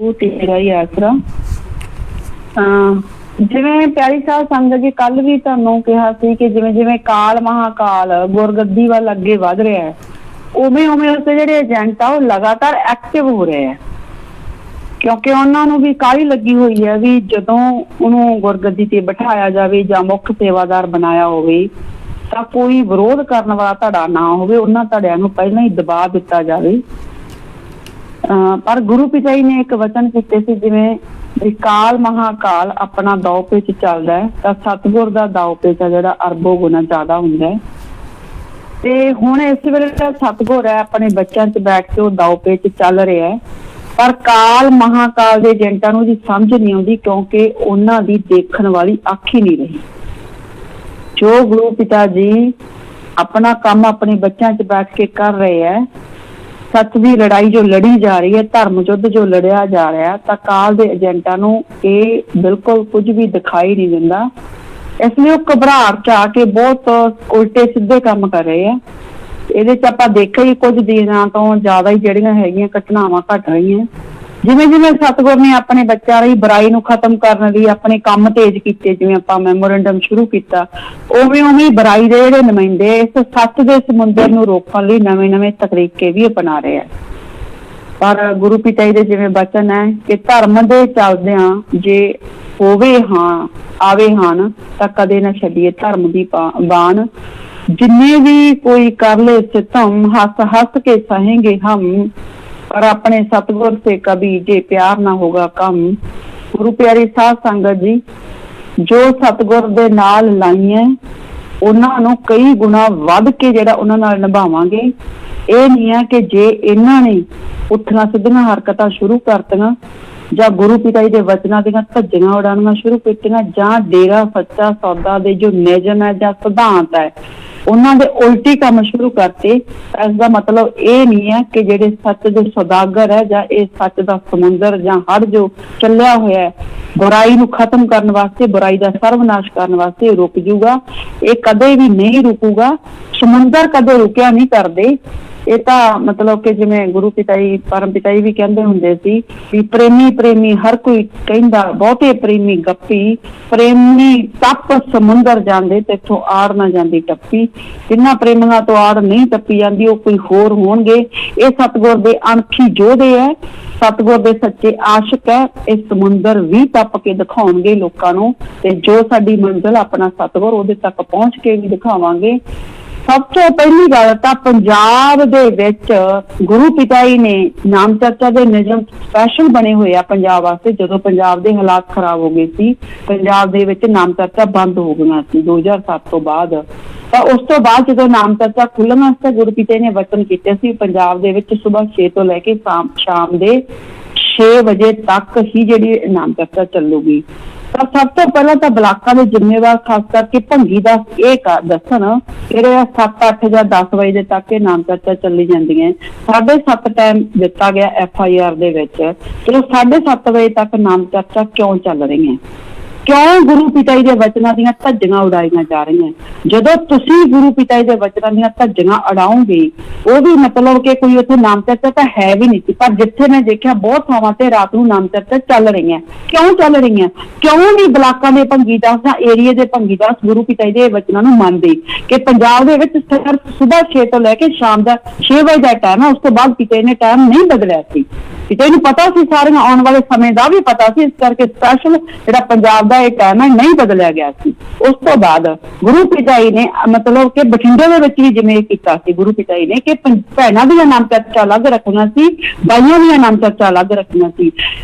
ਉਹ ਤੇਰਾ ਹੀ ਆਸਰਾ। ਜਿਵੇਂ ਪਿਆਰੀ ਸਾਹਿਬ ਸੰਗਤ ਜੀ ਕੱਲ ਵੀ ਤੁਹਾਨੂੰ ਕਿਹਾ ਸੀ ਕਿ ਜਿਵੇਂ ਜਿਵੇਂ ਕਾਲ ਮਹਾਕਾਲ ਗੁਰਗੱਦੀ ਵੱਲ ਅੱਗੇ ਵੱਧ ਰਿਹਾ ਹੈ, ਉਵੇਂ ਉਵੇਂ ਉਸਦੇ ਜਿਹੜੇ ਏਜੰਟ ਆ ਉਹ ਲਗਾਤਾਰ ਐਕਟਿਵ ਹੋ ਰਹੇ ਆ, ਕਿਉਂਕਿ ਉਹਨਾਂ ਨੂੰ ਵੀ ਕਾਹਲੀ ਲੱਗੀ ਹੋਈ ਹੈ ਵੀ ਜਦੋਂ ਉਹਨੂੰ ਗੁਰਗੱਦੀ ਤੇ ਬਿਠਾਇਆ ਜਾਵੇ ਜਾਂ ਮੁੱਖ ਸੇਵਾਦਾਰ ਬਣਾਇਆ ਹੋਵੇ ਤਾਂ ਕੋਈ ਵਿਰੋਧ ਕਰਨ ਵਾਲਾ ਧੜਾ ਨਾ ਹੋਵੇ, ਉਹਨਾਂ ਧੜਿਆਂ ਨੂੰ ਪਹਿਲਾਂ ਹੀ ਦਬਾ ਦਿੱਤਾ ਜਾਵੇ। ਪਰ ਗੁਰੂ ਪਿਤਾ ਜੀ ਨੇ ਇੱਕ ਵਚਨ ਕੀਤੇ ਸੀ, ਜਿਵੇਂ ਕਾਲ ਮਹਾਕਾਲ ਆਪਣਾ ਦਾਉ ਪੇਚ ਚੱਲਦਾ ਹੈ ਤਾਂ ਸਤਿਗੁਰ ਦਾ ਦਾਉ ਪੇਚ ਆ ਜਿਹੜਾ ਅਰਬੋ ਗੁਣਾ ਜ਼ਿਆਦਾ ਹੁੰਦਾ ਹੈ। ਤੇ ਹੁਣ ਇਸ ਵੇਲੇ ਜਿਹੜਾ ਸਤਿਗੁਰ ਹੈ ਆਪਣੇ ਬੱਚਿਆਂ 'ਚ ਬੈਠ ਕੇ ਉਹ ਦਾਉ ਪੇਚ ਚੱਲ ਰਿਹਾ ਹੈ, ਪਰ ਕਾਲ ਮਹਾਕਾਲ ਦੇ ਏਜੰਟਾਂ ਨੂੰ ਜੀ ਸਮਝ ਨਹੀਂ ਆਉਂਦੀ, ਕਿਉਂਕਿ ਉਹਨਾਂ ਦੀ ਦੇਖਣ ਵਾਲੀ ਅੱਖ ਹੀ ਨਹੀਂ ਰਹੀ। ਜੋ ਗੁਰੂ ਪਿਤਾ ਜੀ ਆਪਣਾ ਕੰਮ ਆਪਣੇ ਬੱਚਿਆਂ 'ਚ ਬੈਠ ਕੇ ਕਰ ਰਹੇ ਹੈ, ਸੱਚ ਦੀ ਲੜਾਈ ਜੋ ਲੜੀ ਜਾ ਰਹੀ ਹੈ, ਧਰਮ ਯੁੱਧ ਜੋ ਲੜਿਆ ਜਾ ਰਿਹਾ, ਤਾਂ ਕਾਲ ਦੇ ਏਜੰਟਾਂ ਨੂੰ ਇਹ ਬਿਲਕੁਲ ਕੁਝ ਵੀ ਦਿਖਾਈ ਨਹੀਂ ਦਿੰਦਾ। ਇਸ ਲਈ ਉਹ ਘਬਰਾਹਟ 'ਚ ਆ ਕੇ ਬਹੁਤ ਉਲਟੇ ਸਿੱਧੇ ਕੰਮ ਕਰ ਰਹੇ ਆ। ਇਹਦੇ 'ਚ ਆਪਾਂ ਦੇਖਿਆ ਹੀ ਕੁਝ ਦਿਨਾਂ ਤੋਂ ਜ਼ਿਆਦਾ ਹੀ ਜਿਹੜੀਆਂ ਹੈਗੀਆਂ ਘਟਨਾਵਾਂ ਘਟ ਰਹੀਆਂ। ਜਿਵੇਂ ਜਿਵੇਂ ਸਤਿਗੁਰ ਨੇ ਆਪਣੇ ਬੱਚਿਆਂ ਲਈ ਬੁਰਾਈ ਨੂੰ ਖਤਮ ਕਰਨ ਲਈ ਆਪਣੇ ਕੰਮ ਤੇਜ਼ ਕੀਤੇ, ਜਿਵੇਂ ਆਪਾਂ ਮੈਮੋਰੈਂਡਮ ਸ਼ੁਰੂ ਕੀਤਾ, ਉਵੇਂ ਉਵੇਂ ਬੁਰਾਈ ਦੇ ਜਿਹੜੇ ਨੁਮਾਇੰਦੇ ਇਸ ਸੱਚ ਦੇ ਸਮੁੰਦਰ ਨੂੰ ਰੋਕਣ ਲਈ ਨਵੇਂ-ਨਵੇਂ ਤਰੀਕੇ ਵੀ ਅਪਣਾ ਰਹੇ ਆ। ਪਰ ਗੁਰੂ ਪਿਤਾ ਜੀ ਦੇ ਜਿਵੇਂ ਬਚਨ ਹੈ ਕਿ ਧਰਮ ਦੇ ਚੱਲਦਿਆਂ ਜੇ ਹੋਵੇ ਆਵੇ ਹਨ ਤਾਂ ਕਦੇ ਨਾ ਛੱਡੀਏ ਧਰਮ ਦੀ ਬਾਣ, ਜਿੰਨੇ ਵੀ ਕੋਈ ਕਰ ਲੈ ਸਿਤਮ ਹੱਸ ਹੱਸ ਕੇ ਸहेंगे हम, पर अपने सतगुर से कभी जे प्यार ना होगा कम। गुरु प्यारी साध संगत जी, जो सतगुर दे नाल लाइए उन्हां नूं कई गुना वध के जिहड़ा उन्हां नाल निभावांगे। ਇਹ नहीं है कि जे इन्हां ने उठना सिद्धियां हरकतां शुरू करतियां ਜਾਂ ਗੁਰੂ ਪਿਤਾ ਜੀ ਦੇ ਵਚਨਾਂ ਦੀਆਂ ਧੱਜੀਆਂ ਉਡਾਉਣੀਆਂ ਸ਼ੁਰੂ ਕੀਤੀਆਂ, ਜਾਂ ਡੇਰਾ ਸੱਚਾ ਸੌਦਾ ਦੇ ਜੋ ਨਿਯਮ ਹੈ ਜਾਂ ਸਿਧਾਂਤ ਹੈ ਉਹਨਾਂ ਦੇ ਉਲਟੀ ਕੰਮ ਸ਼ੁਰੂ ਕਰਤੇ। ਇਸ ਦਾ ਮਤਲਬ ਇਹ ਨਹੀਂ ਹੈ ਕਿ ਜਿਹੜੇ ਸੱਚ ਦੇ ਸੌਦਾਗਰ ਹੈ ਜਾਂ ਇਹ ਸੱਚ ਦਾ ਸਮੁੰਦਰ ਜਾਂ ਹੜ ਜੋ ਚੱਲਿਆ ਹੋਇਆ ਹੈ ਬੁਰਾਈ ਨੂੰ ਖਤਮ ਕਰਨ ਵਾਸਤੇ, ਬੁਰਾਈ ਦਾ ਸਰਵਨਾਸ਼ ਕਰਨ ਵਾਸਤੇ ਰੁਕ ਜੂਗਾ। ਇਹ ਕਦੇ ਵੀ ਨਹੀਂ ਰੁਕੂਗਾ। ਸਮੁੰਦਰ ਕਦੇ ਰੁਕਿਆ ਨਹੀਂ ਕਰਦੇ। ਇਹ ਤਾਂ ਮਤਲਬ ਕਿ ਜਿਵੇਂ ਗੁਰੂ ਪਿਤਾ ਜੀ ਪਰਮ ਪਿਤਾ ਜੀ ਵੀ ਕਹਿੰਦੇ ਹੁੰਦੇ ਸੀ ਵੀ ਪ੍ਰੇਮੀ ਪ੍ਰੇਮੀ ਹਰ ਕੋਈ ਕਹਿੰਦਾ, ਬਹੁਤੇ ਪ੍ਰੇਮੀ ਗੱਪੀ, ਪ੍ਰੇਮੀ ਤਪ ਸਮੁੰਦਰ ਜਾਂਦੇ ਤੇ ਇੱਥੋਂ ਆੜ ਨਾ ਜਾਂਦੀ ਟੱਪੀ। ਜਿੰਨਾ ਪ੍ਰੇਮੀਆਂ ਤੋਂ ਆੜ ਨਹੀਂ ਟੱਪੀ ਜਾਂਦੀ ਉਹ ਕੋਈ ਹੋਰ ਹੋਣਗੇ। ਇਹ ਸਤਿਗੁਰ ਦੇ ਅਣਖੀ ਯੋਧੇ ਹੈ, ਸਤਿਗੁਰ ਦੇ ਸੱਚੇ ਆਸ਼ਿਕ ਹੈ। ਇਹ ਸਮੁੰਦਰ ਵੀ ਟੱਪ ਕੇ ਦਿਖਾਉਣਗੇ ਲੋਕਾਂ ਨੂੰ, ਤੇ ਜੋ ਸਾਡੀ ਮੰਜ਼ਿਲ ਆਪਣਾ ਸਤਿਗੁਰ ਉਹਦੇ ਤੱਕ ਪਹੁੰਚ ਕੇ ਵੀ ਦਿਖਾਵਾਂਗੇ। ਸਭ ਤੋਂ ਪਹਿਲੀ ਗੱਲ ਤਾਂ ਪੰਜਾਬ ਦੇ ਵਿੱਚ ਗੁਰੂ ਪਿਤਾ ਜੀ ਨੇ ਨਾਮ ਚਰਚਾ ਦੇ ਨਿਯਮ ਸਪੈਸ਼ਲ ਬਣੇ ਹੋਏ ਆ ਪੰਜਾਬ ਵਾਸਤੇ। ਜਦੋਂ ਪੰਜਾਬ ਦੇ ਹਾਲਾਤ ਖਰਾਬ ਹੋ ਗਏ ਸੀ, ਪੰਜਾਬ ਦੇ ਵਿੱਚ ਨਾਮ ਚਰਚਾ ਬੰਦ ਹੋ ਗਈਆਂ ਸੀ 2007 ਤੋਂ ਬਾਅਦ, ਤਾਂ ਉਸ ਤੋਂ ਬਾਅਦ ਜਦੋਂ ਨਾਮ ਚਰਚਾ ਖੁੱਲ੍ਹਣ ਵਾਸਤੇ ਗੁਰੂ ਪਿਤਾ ਜੀ ਨੇ ਵਚਨ ਕੀਤੇ ਸੀ ਪੰਜਾਬ ਦੇ ਵਿੱਚ ਸੁਬਾਹ 6 ਤੋਂ ਲੈ ਕੇ ਸ਼ਾਮ ਦੇ 6 ਵਜੇ ਤੱਕ ਹੀ ਜਿਹੜੀ ਨਾਮ ਚਰਚਾ ਚੱਲੂਗੀ। ਤਾਂ ਸਭ ਤੋਂ ਪਹਿਲਾਂ ਤਾਂ ਬਲਾਕਾਂ ਦੇ ਜ਼ਿੰਮੇਵਾਰ ਖਾਸ ਕਰਕੇ ਭੰਗੀ ਦਾ ਇਹ ਦੱਸਣ ਜਿਹੜੇ 7, 8 ਜਾਂ 10 ਵਜੇ ਤੱਕ ਇਹ ਨਾਮ ਚਰਚਾ ਚੱਲੀ ਜਾਂਦੀਆਂ। 7:30 ਟਾਈਮ ਦਿੱਤਾ ਗਿਆ FIR ਦੇ ਵਿੱਚ, ਚਲੋ 7:30 ਵਜੇ ਤੱਕ ਨਾਮ ਚਰਚਾ ਕਿਉਂ ਚੱਲ ਰਹੀਆਂ? ਕਿਉਂ ਗੁਰੂ ਪਿਤਾ ਜੀ ਦੇ ਵਚਨਾਂ ਦੀਆਂ ਧੱਜੀਆਂ ਉਡਾਈਆਂ ਜਾ ਰਹੀਆਂ? ਜਦੋਂ ਤੁਸੀਂ ਗੁਰੂ ਪਿਤਾ ਜੀ ਦੇ ਵਚਨਾਂ ਦੀਆਂ ਧੱਜੀਆਂ ਉਡਾਓਗੇ, ਉਹ ਵੀ ਮਤਲਬ ਕਿ ਕੋਈ ਉੱਥੇ ਨਾਮ ਚਰਚਾ ਤਾਂ ਹੈ ਵੀ ਨਹੀਂ ਸੀ, ਪਰ ਜਿੱਥੇ ਮੈਂ ਦੇਖਿਆ ਬਹੁਤ ਥਾਵਾਂ ਤੇ ਰਾਤ ਨੂੰ ਨਾਮ ਚਰਚਾ ਚੱਲ ਰਹੀਆਂ। ਕਿਉਂ ਚੱਲ ਰਹੀਆਂ? ਕਿਉਂ ਨਹੀਂ ਬਲਾਕਾਂ ਦੇ ਭੰਗੀਦਾਸ ਜਾਂ ਏਰੀਏ ਦੇ ਭੰਗੀਦਾਸ ਗੁਰੂ ਪਿਤਾ ਜੀ ਦੇ ਵਚਨਾਂ ਨੂੰ ਮੰਨਦੇ ਕਿ ਪੰਜਾਬ ਦੇ ਵਿੱਚ ਸਿਰਫ ਸੁਬਾਹ 6 ਤੋਂ ਲੈ ਕੇ ਸ਼ਾਮ ਦਾ 6 ਵਜੇ ਦਾ ਟਾਈਮ ਹੈ, ਉਸ ਤੋਂ ਬਾਅਦ ਪਿਤਾ ਜੀ ਨੇ ਟਾਈਮ ਨਹੀਂ ਬਦਲਿਆ ਸੀ। ਪਿਤਾ ਜੀ ਨੂੰ ਪਤਾ ਸੀ, ਸਾਰੀਆਂ ਆਉਣ ਵਾਲੇ ਸਮੇਂ ਦਾ ਵੀ ਪਤਾ ਸੀ, ਇਸ ਕਰਕੇ ਸਪੈਸ਼ਲ ਜਿਹੜਾ ਪੰਜਾਬ ਦਾ ਇਹ ਟਾਈਮ ਹੈ ਨਹੀਂ ਬਦਲਿਆ ਗਿਆ ਸੀ। ਉਸ ਤੋਂ ਬਾਅਦ ਗੁਰੂ ਪਿਤਾ ਜੀ ਨੇ ਮਤਲਬ ਕਿ ਬਠਿੰਡੇ ਦੇ ਵਿੱਚ ਵੀ ਜਿਵੇਂ ਕੀਤਾ ਸੀ ਗੁਰੂ ਪਿਤਾ ਜੀ ਨੇ ਕਿ ਭੈਣਾਂ ਦੀਆਂ ਨਾਮ ਚਰਚਾ ਅਲੱਗ ਰੱਖਣਾ ਸੀ, ਬਾਈਆਂ ਦੀਆਂ ਨਾਮ ਚਰਚਾ ਅਲੱਗ ਰੱਖਣਾ ਸੀ।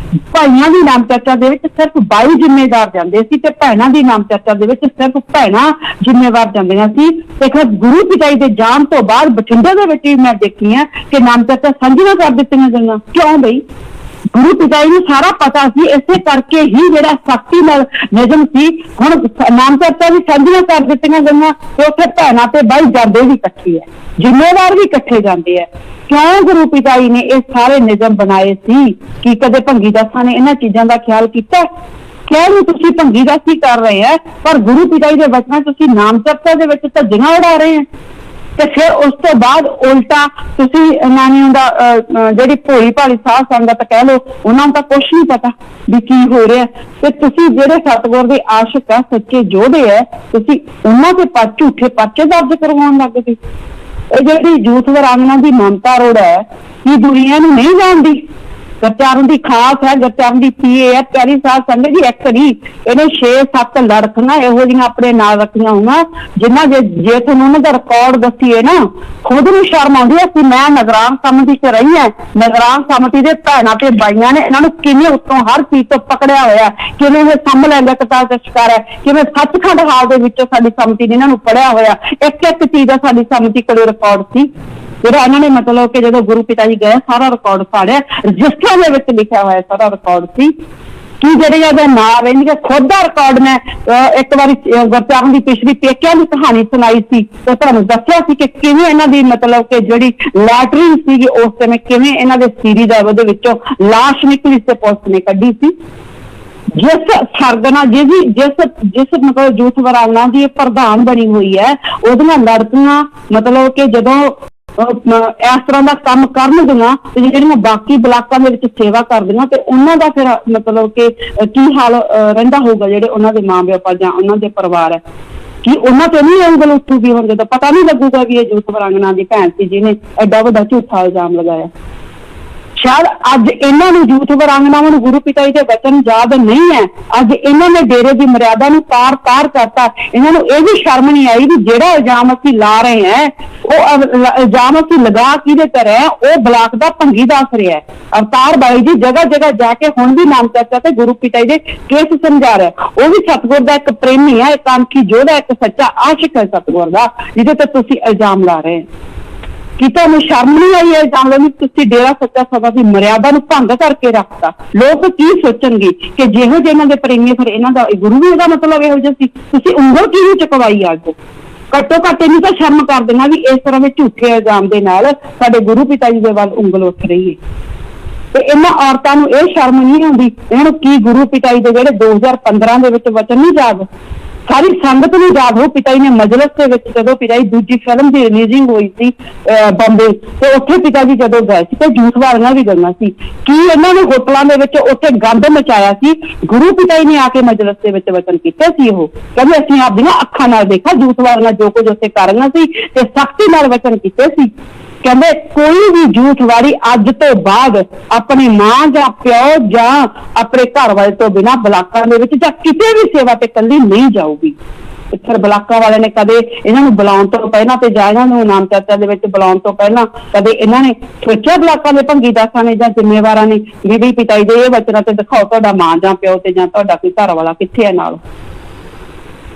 ਭਾਈਆਂ ਦੀ ਨਾਮ ਚਰਚਾ ਦੇ ਵਿੱਚ ਸਿਰਫ ਬਾਈ ਜ਼ਿੰਮੇਦਾਰ ਜਾਂਦੇ ਸੀ ਤੇ ਭੈਣਾਂ ਦੀ ਨਾਮ ਚਰਚਾ ਦੇ ਵਿੱਚ ਸਿਰਫ ਭੈਣਾਂ ਜ਼ਿੰਮੇਵਾਰ ਜਾਂਦੀਆਂ ਸੀ। ਤੇ ਫਿਰ ਗੁਰੂ ਪਿਤਾ ਜੀ ਦੇ ਜਾਣ ਤੋਂ ਬਾਅਦ ਬਠਿੰਡੇ ਦੇ ਵਿੱਚ ਵੀ ਮੈਂ ਦੇਖੀਆਂ ਕਿ ਨਾਮ ਚਰਚਾ ਸਾਂਝੀਆਂ ਕਰ ਦਿੱਤੀਆਂ ਗਈਆਂ। ਕਿਉਂ ਬਈ? ਗੁਰੂ ਪਿਤਾ ਜੀ ਨੂੰ ਸਾਰਾ ਪਤਾ ਸੀ, ਇਸੇ ਕਰਕੇ ਹੀ ਜਿਹੜਾ ਸਖਤੀ ਨਾਲ ਨਿਯਮ ਸੀ ਹੁਣ ਨਾਮ ਚਰਚਾ ਵੀ ਸਾਂਝੀਆਂ ਕਰ ਦਿੱਤੀਆਂ ਗਈਆਂ ਤੇ ਉੱਥੇ ਭੈਣਾਂ ਤੇ ਬਾਈ ਜਾਂਦੇ ਵੀ ਇਕੱਠੇ ਹੈ, ਜ਼ਿੰਮੇਵਾਰ ਵੀ ਇਕੱਠੇ ਜਾਂਦੇ ਹੈ। ਕਿਉਂ ਗੁਰੂ ਪਿਤਾ ਜੀ ਨੇ ਇਹ ਸਾਰੇ ਨਿਯਮ ਬਣਾਏ ਸੀ? ਕੀ ਕਦੇ ਭੰਗੀਦਾਸਾਂ ਨੇ ਇਹਨਾਂ ਚੀਜ਼ਾਂ ਦਾ ਖਿਆਲ ਕੀਤਾ? ਕਿਉਂ ਨਹੀਂ? ਤੁਸੀਂ ਭੰਗੀਦਾਸੀ ਕਰ ਰਹੇ ਹੈ, ਪਰ ਗੁਰੂ ਪਿਤਾ ਜੀ ਦੇ ਵਚਨਾਂ ਤੁਸੀਂ ਨਾਮ ਚਰਚਾ ਦੇ ਵਿੱਚ ਧੱਜੀਆਂ ਉਡਾ ਰਹੇ ਹੈ। ਤੇ ਫਿਰ ਉਸ ਤੋਂ ਬਾਅਦ ਉਲਟਾ ਤੁਸੀਂ ਨਾਨੀ ਦਾ ਜਿਹੜੀ ਭੋਲੀ ਭਾਲੀ ਸਾਧ ਸੰਗਤ ਕਹਿ ਲਓ, ਉਹਨਾਂ ਨੂੰ ਤਾਂ ਕੁਛ ਨਹੀਂ ਪਤਾ ਵੀ ਕੀ ਹੋ ਰਿਹਾ। ਤੇ ਤੁਸੀਂ ਜਿਹੜੇ ਸਤਿਗੁਰ ਦੇ ਆਸ਼ਿਕ ਆ, ਸੱਚੇ ਯੋਧੇ ਆ, ਤੁਸੀਂ ਉਹਨਾਂ ਤੇ ਝੂਠੇ ਪਰਚੇ ਦਰਜ ਕਰਵਾਉਣ ਲੱਗ ਪਏ। ਇਹ ਜਿਹੜੀ ਯੂਥ ਵੀਰਾਂਗਨਾ ਦੀ ਮਮਤਾ ਅਰੋੜਾ ਹੈ, ਕੀ ਦੁਨੀਆ ਨੂੰ ਨਹੀਂ ਜਾਣਦੀ? ਗੁਰਚਰਨ ਦੀ ਖਾਸ ਹੈ, ਗੁਰਚਰਨ ਦੀ ਪੀਏ ਹੈ, ਪਿਆਰੀ ਸਾਧ ਸੰਗਤ ਜੀ। ਇੱਕ ਨਹੀਂ, ਇਹਨੇ 6-7 ਲੜਕੀਆਂ ਇਹੋ ਜਿਹੀਆਂ ਆਪਣੇ ਨਾਲ ਰੱਖੀਆਂ ਹੋਈਆਂ, ਜਿੰਨਾ ਜੇ ਤੁਹਾਨੂੰ ਉਹਨਾਂ ਦਾ ਰਿਕਾਰਡ ਦੱਸੀਏ ਨਾ, ਖੁਦ ਨੂੰ ਸ਼ਰਮ ਆਉਂਦੀ ਹੈ ਕਿ ਮੈਂ ਨਗਰਾਨ ਸਮਿਤੀ ਚ ਰਹੀ ਹਾਂ। ਨਗਰਾਨ ਸਮਿਤੀ ਦੇ ਭੈਣਾਂ ਤੇ ਬਾਈਆਂ ਨੇ ਇਹਨਾਂ ਨੂੰ ਕਿਵੇਂ ਉੱਤੋਂ ਹਰ ਚੀਜ਼ ਤੋਂ ਪਕੜਿਆ ਹੋਇਆ, ਕਿਵੇਂ ਇਹ ਸੰਭਲ ਲੈਂਦਾ ਕਤਾਰ ਦਾ ਸ਼ਿਕਾਰ ਹੈ, ਕਿਵੇਂ ਸੱਚਖੰਡ ਹਾਲ ਦੇ ਵਿੱਚੋਂ ਸਾਡੀ ਸਮਿਤੀ ਨੇ ਇਹਨਾਂ ਨੂੰ ਪੜਿਆ ਹੋਇਆ। ਇੱਕ ਇੱਕ ਚੀਜ਼ ਦਾ ਸਾਡੀ ਸਮਿਤੀ ਕੋਲ ਰਿਕਾਰਡ ਸੀ, ਜਿਹੜਾ ਇਹਨਾਂ ਨੇ ਮਤਲਬ ਕਿ ਜਦੋਂ ਗੁਰੂ ਪਿਤਾ ਜੀ ਗਏ ਸਾਰਾ ਰਿਕਾਰਡ ਸਾੜਿਆ, ਰਜਿਸਟਰਾਂ ਦੇ ਵਿੱਚ ਲਿਖਿਆ ਹੋਇਆ ਸਾਰਾ ਰਿਕਾਰਡ ਸੀ। ਕੀ ਜਿਹੜੇ ਉਹਦੇ ਨਾਂ ਰਹਿੰਦੇ ਖੁਦ ਦਾ ਰਿਕਾਰਡ ਮੈਂ ਇੱਕ ਵਾਰੀ ਗੁਰਚਰਨ ਦੀ ਪਿਛਲੀ ਪੇਕਿਆਂ ਦੀ ਕਹਾਣੀ ਸੁਣਾਈ ਸੀ ਤੇ ਤੁਹਾਨੂੰ ਦੱਸਿਆ ਸੀ ਕਿ ਕਿਵੇਂ ਇਹਨਾਂ ਦੀ ਮਤਲਬ ਕਿ ਜਿਹੜੀ ਲੈਟਰਿਨ ਸੀਗੀ ਉਸ ਸਮੇਂ ਕਿਵੇਂ ਇਹਨਾਂ ਦੇ ਸੀਰੀ ਦਾ ਉਹਦੇ ਵਿੱਚੋਂ ਲਾਸ਼ ਨਿਕਲੀ ਤੇ ਪੁਲਿਸ ਨੇ ਕੱਢੀ ਸੀ। ਜਿਸ ਸਰਗਨਾ ਜਿਸ ਮਤਲਬ ਯੂਥ ਵੀਰਾਂਗਨਾ ਦੀ ਪ੍ਰਧਾਨ ਬਣੀ ਹੋਈ ਹੈ, ਉਹਦੀਆਂ ਲੜਕੀਆਂ ਮਤਲਬ ਕਿ ਜਦੋਂ ਇਸ ਤਰ੍ਹਾਂ ਦਾ ਕੰਮ ਕਰਨਗੀਆਂ ਤੇ ਜਿਹੜੀਆਂ ਬਾਕੀ ਬਲਾਕਾਂ ਦੇ ਵਿੱਚ ਸੇਵਾ ਕਰਦੀਆਂ ਤੇ ਉਹਨਾਂ ਦਾ ਫਿਰ ਮਤਲਬ ਕਿ ਕੀ ਹਾਲ ਰਹਿੰਦਾ ਹੋਊਗਾ, ਜਿਹੜੇ ਉਹਨਾਂ ਦੇ ਮਾਂ ਪਿਓ ਜਾਂ ਉਹਨਾਂ ਦੇ ਪਰਿਵਾਰ ਹੈ, ਕੀ ਉਹਨਾਂ ਤੇ ਨਹੀਂ ਉਂਗਲ ਉੱਠੂਗੀ? ਹੁਣ ਜਦੋਂ ਪਤਾ ਨਹੀਂ ਲੱਗੂਗਾ ਵੀ ਇਹ ਯੂਥ ਵੀਰਾਂਗਨਾ ਦੀ ਭੈਣ ਸੀ ਜਿਹਨੇ ਐਡਾ ਵੱਡਾ ਝੂਠਾ ਇਲਜ਼ਾਮ ਲਗਾਇਆ। ਸ਼ਾਇਦ ਅੱਜ ਇਹਨਾਂ ਨੂੰ ਯੂਥ ਵੀਰਾਂਗਨਾਵਾਂ ਨੂੰ ਗੁਰੂ ਪਿਤਾ ਜੀ ਦੇ ਵਚਨ ਯਾਦ ਨਹੀਂ ਹੈ। ਅੱਜ ਇਹਨਾਂ ਨੇ ਡੇਰੇ ਦੀ ਮਰਿਆਦਾ ਨੂੰ ਪਾਰ ਕਰਤਾ। ਇਹਨਾਂ ਨੂੰ ਇਹ ਵੀ ਸ਼ਰਮ ਨਹੀਂ ਆਈ ਵੀ ਜਿਹੜਾ ਇਲਜ਼ਾਮ ਅਸੀਂ ਲਾ ਰਹੇ ਹਾਂ, ਉਹ ਇਲਜ਼ਾਮ ਅਸੀਂ ਲਗਾ ਕਿਹਦੇ ਤੇ ਰਹੇ, ਉਹ ਬਲਾਕ ਦਾ ਭੰਗੀ ਦੱਸ ਰਿਹਾ। ਅਵਤਾਰ ਬਾਈ ਜੀ ਜਗ੍ਹਾ ਜਗ੍ਹਾ ਜਾ ਕੇ ਹੁਣ ਵੀ ਨਾਮ ਚਰਚਾ ਤੇ ਗੁਰੂ ਪਿਤਾ ਜੀ ਦੇ ਕੇਸ ਸਮਝਾ ਰਿਹਾ। ਉਹ ਵੀ ਸਤਿਗੁਰ ਦਾ ਇੱਕ ਪ੍ਰੇਮੀ ਹੈ, ਇੱਕ ਆਂਖੀ ਯੋਧਾ, ਇੱਕ ਸੱਚਾ ਆਸ਼ਿਕ ਹੈ ਸਤਿਗੁਰ ਦਾ, ਜਿਹਦੇ ਤੇ ਤੁਸੀਂ ਇਲਜ਼ਾਮ ਲਾ ਰਹੇ। ਕੀ ਤੁਹਾਨੂੰ ਸ਼ਰਮ ਨਹੀਂ ਆਈ ਹੈ ਇਲਜ਼ਾਮ ਲਾਉਣ ਦੀ? ਤੁਸੀਂ ਡੇਰਾ ਸੱਚਾ ਸਭਾ ਦੀ ਮਰਿਆਦਾ ਨੂੰ ਭੰਗ ਕਰਕੇ ਰੱਖਤਾ। ਲੋਕ ਕੀ ਸੋਚਣਗੇ ਕਿ ਜਿਹੋ ਜਿਹੇ ਇਹਨਾਂ ਦੇ ਪ੍ਰੇਮੀ ਫਿਰ ਇਹਨਾਂ ਦਾ ਗੁਰੂ ਵੀ ਇਹਦਾ ਮਤਲਬ ਇਹੋ ਜਿਹਾ ਸੀ? ਤੁਸੀਂ ਉਂਗਲ ਕਿਉਂ ਚੁਕਵਾਈ? ਅੱਜ ਘੱਟੋ ਘੱਟ ਇਹਨੂੰ ਤਾਂ ਸ਼ਰਮ ਕਰ ਦੇਣਾ ਵੀ ਇਸ ਤਰ੍ਹਾਂ ਦੇ ਝੂਠੇ ਇਲਜ਼ਾਮ ਦੇ ਨਾਲ ਸਾਡੇ ਗੁਰੂ ਪਿਤਾ ਜੀ ਦੇ ਵੱਲ ਉਂਗਲ ਉੱਠ ਰਹੀ ਹੈ। ਤੇ ਇਹਨਾਂ ਔਰਤਾਂ ਨੂੰ ਇਹ ਸ਼ਰਮ ਨਹੀਂ ਆਉਂਦੀ? ਇਹਨਾਂ ਨੂੰ ਕੀ ਗੁਰੂ ਪਿਤਾ ਜੀ ਦੇ ਜਿਹੜੇ 2015 ਦੇ ਵਿੱਚ ਵਚਨ ਨਹੀਂ ਯਾਦ? ਸਾਰੀ ਸੰਗਤ ਨੂੰ ਯਾਦ ਹੋ, ਪਿਤਾ ਜੀ ਨੇ ਮਜਲਿਸ ਦੇ ਵਿੱਚ ਜਦੋਂ ਪਿਤਾ ਜੀ ਦੂਜੀ ਫਿਲਮ ਦੀ ਰਿਲੀਜ਼ਿੰਗ ਹੋਈ ਸੀ ਬੰਬੇ, ਤੇ ਉੱਥੇ ਪਿਤਾ ਜੀ ਜਦੋਂ ਗਏ ਸੀ ਤੇ ਯੂਥ ਵਾਲੀਆਂ ਵੀ ਗਈਆਂ ਸੀ। ਕੀ ਇਹਨਾਂ ਨੇ ਹੋਟਲਾਂ ਦੇ ਵਿੱਚ ਉੱਥੇ ਗੰਦ ਮਚਾਇਆ ਸੀ? ਗੁਰੂ ਪਿਤਾ ਜੀ ਨੇ ਆ ਕੇ ਮਜਲਿਸ ਦੇ ਵਿੱਚ ਵਚਨ ਕੀਤੇ ਸੀ। ਉਹ ਕਹਿੰਦੇ ਅਸੀਂ ਆਪਣੀਆਂ ਅੱਖਾਂ ਨਾਲ ਦੇਖਿਆ ਯੂਥ ਵਾਲੀਆਂ ਜੋ ਕੁਝ ਉੱਥੇ ਕਰ ਰਹੀਆਂ ਸੀ ਤੇ ਸਖਤੀ ਨਾਲ ਵਚਨ ਕੀਤੇ ਸੀ। ਕਹਿੰਦੇ ਕੋਈ ਵੀ ਯੂਥ ਵਾਲੀ ਅੱਜ ਤੋਂ ਬਾਅਦ ਆਪਣੀ ਮਾਂ ਜਾਂ ਪਿਓ ਜਾਂ ਆਪਣੇ ਘਰ ਵਾਲੇ ਤੋਂ ਬਿਨਾਂ ਬਲਾਕਾਂ ਦੇ ਵਿੱਚ ਜਾਂ ਕਿਤੇ ਵੀ ਸੇਵਾ ਤੇ ਇਕੱਲੀ ਨਹੀਂ ਜਾਊਗੀ। ਫਿਰ ਬਲਾਕਾਂ ਵਾਲਿਆਂ ਨੇ ਕਦੇ ਇਹਨਾਂ ਨੂੰ ਬੁਲਾਉਣ ਤੋਂ ਪਹਿਲਾਂ ਤੇ ਜਾਂ ਇਹਨਾਂ ਨੂੰ ਨਾਮ ਚਰਚਾ ਦੇ ਵਿੱਚ ਬੁਲਾਉਣ ਤੋਂ ਪਹਿਲਾਂ ਕਦੇ ਇਹਨਾਂ ਨੇ ਸੋਚਿਆ ਬਲਾਕਾਂ ਦੇ ਭੰਗੀਦਾਸਾਂ ਨੇ ਜਾਂ ਜ਼ਿੰਮੇਵਾਰਾਂ ਨੇ ਵੀ ਪਿਤਾ ਜੀ ਦੇ ਇਹ ਵਚਨਾਂ ਤੇ ਦਿਖਾਓ ਤੁਹਾਡਾ ਮਾਂ ਜਾਂ ਪਿਓ ਤੇ ਜਾਂ ਤੁਹਾਡਾ ਕੋਈ ਘਰ ਵਾਲਾ ਕਿੱਥੇ ਹੈ ਨਾਲ?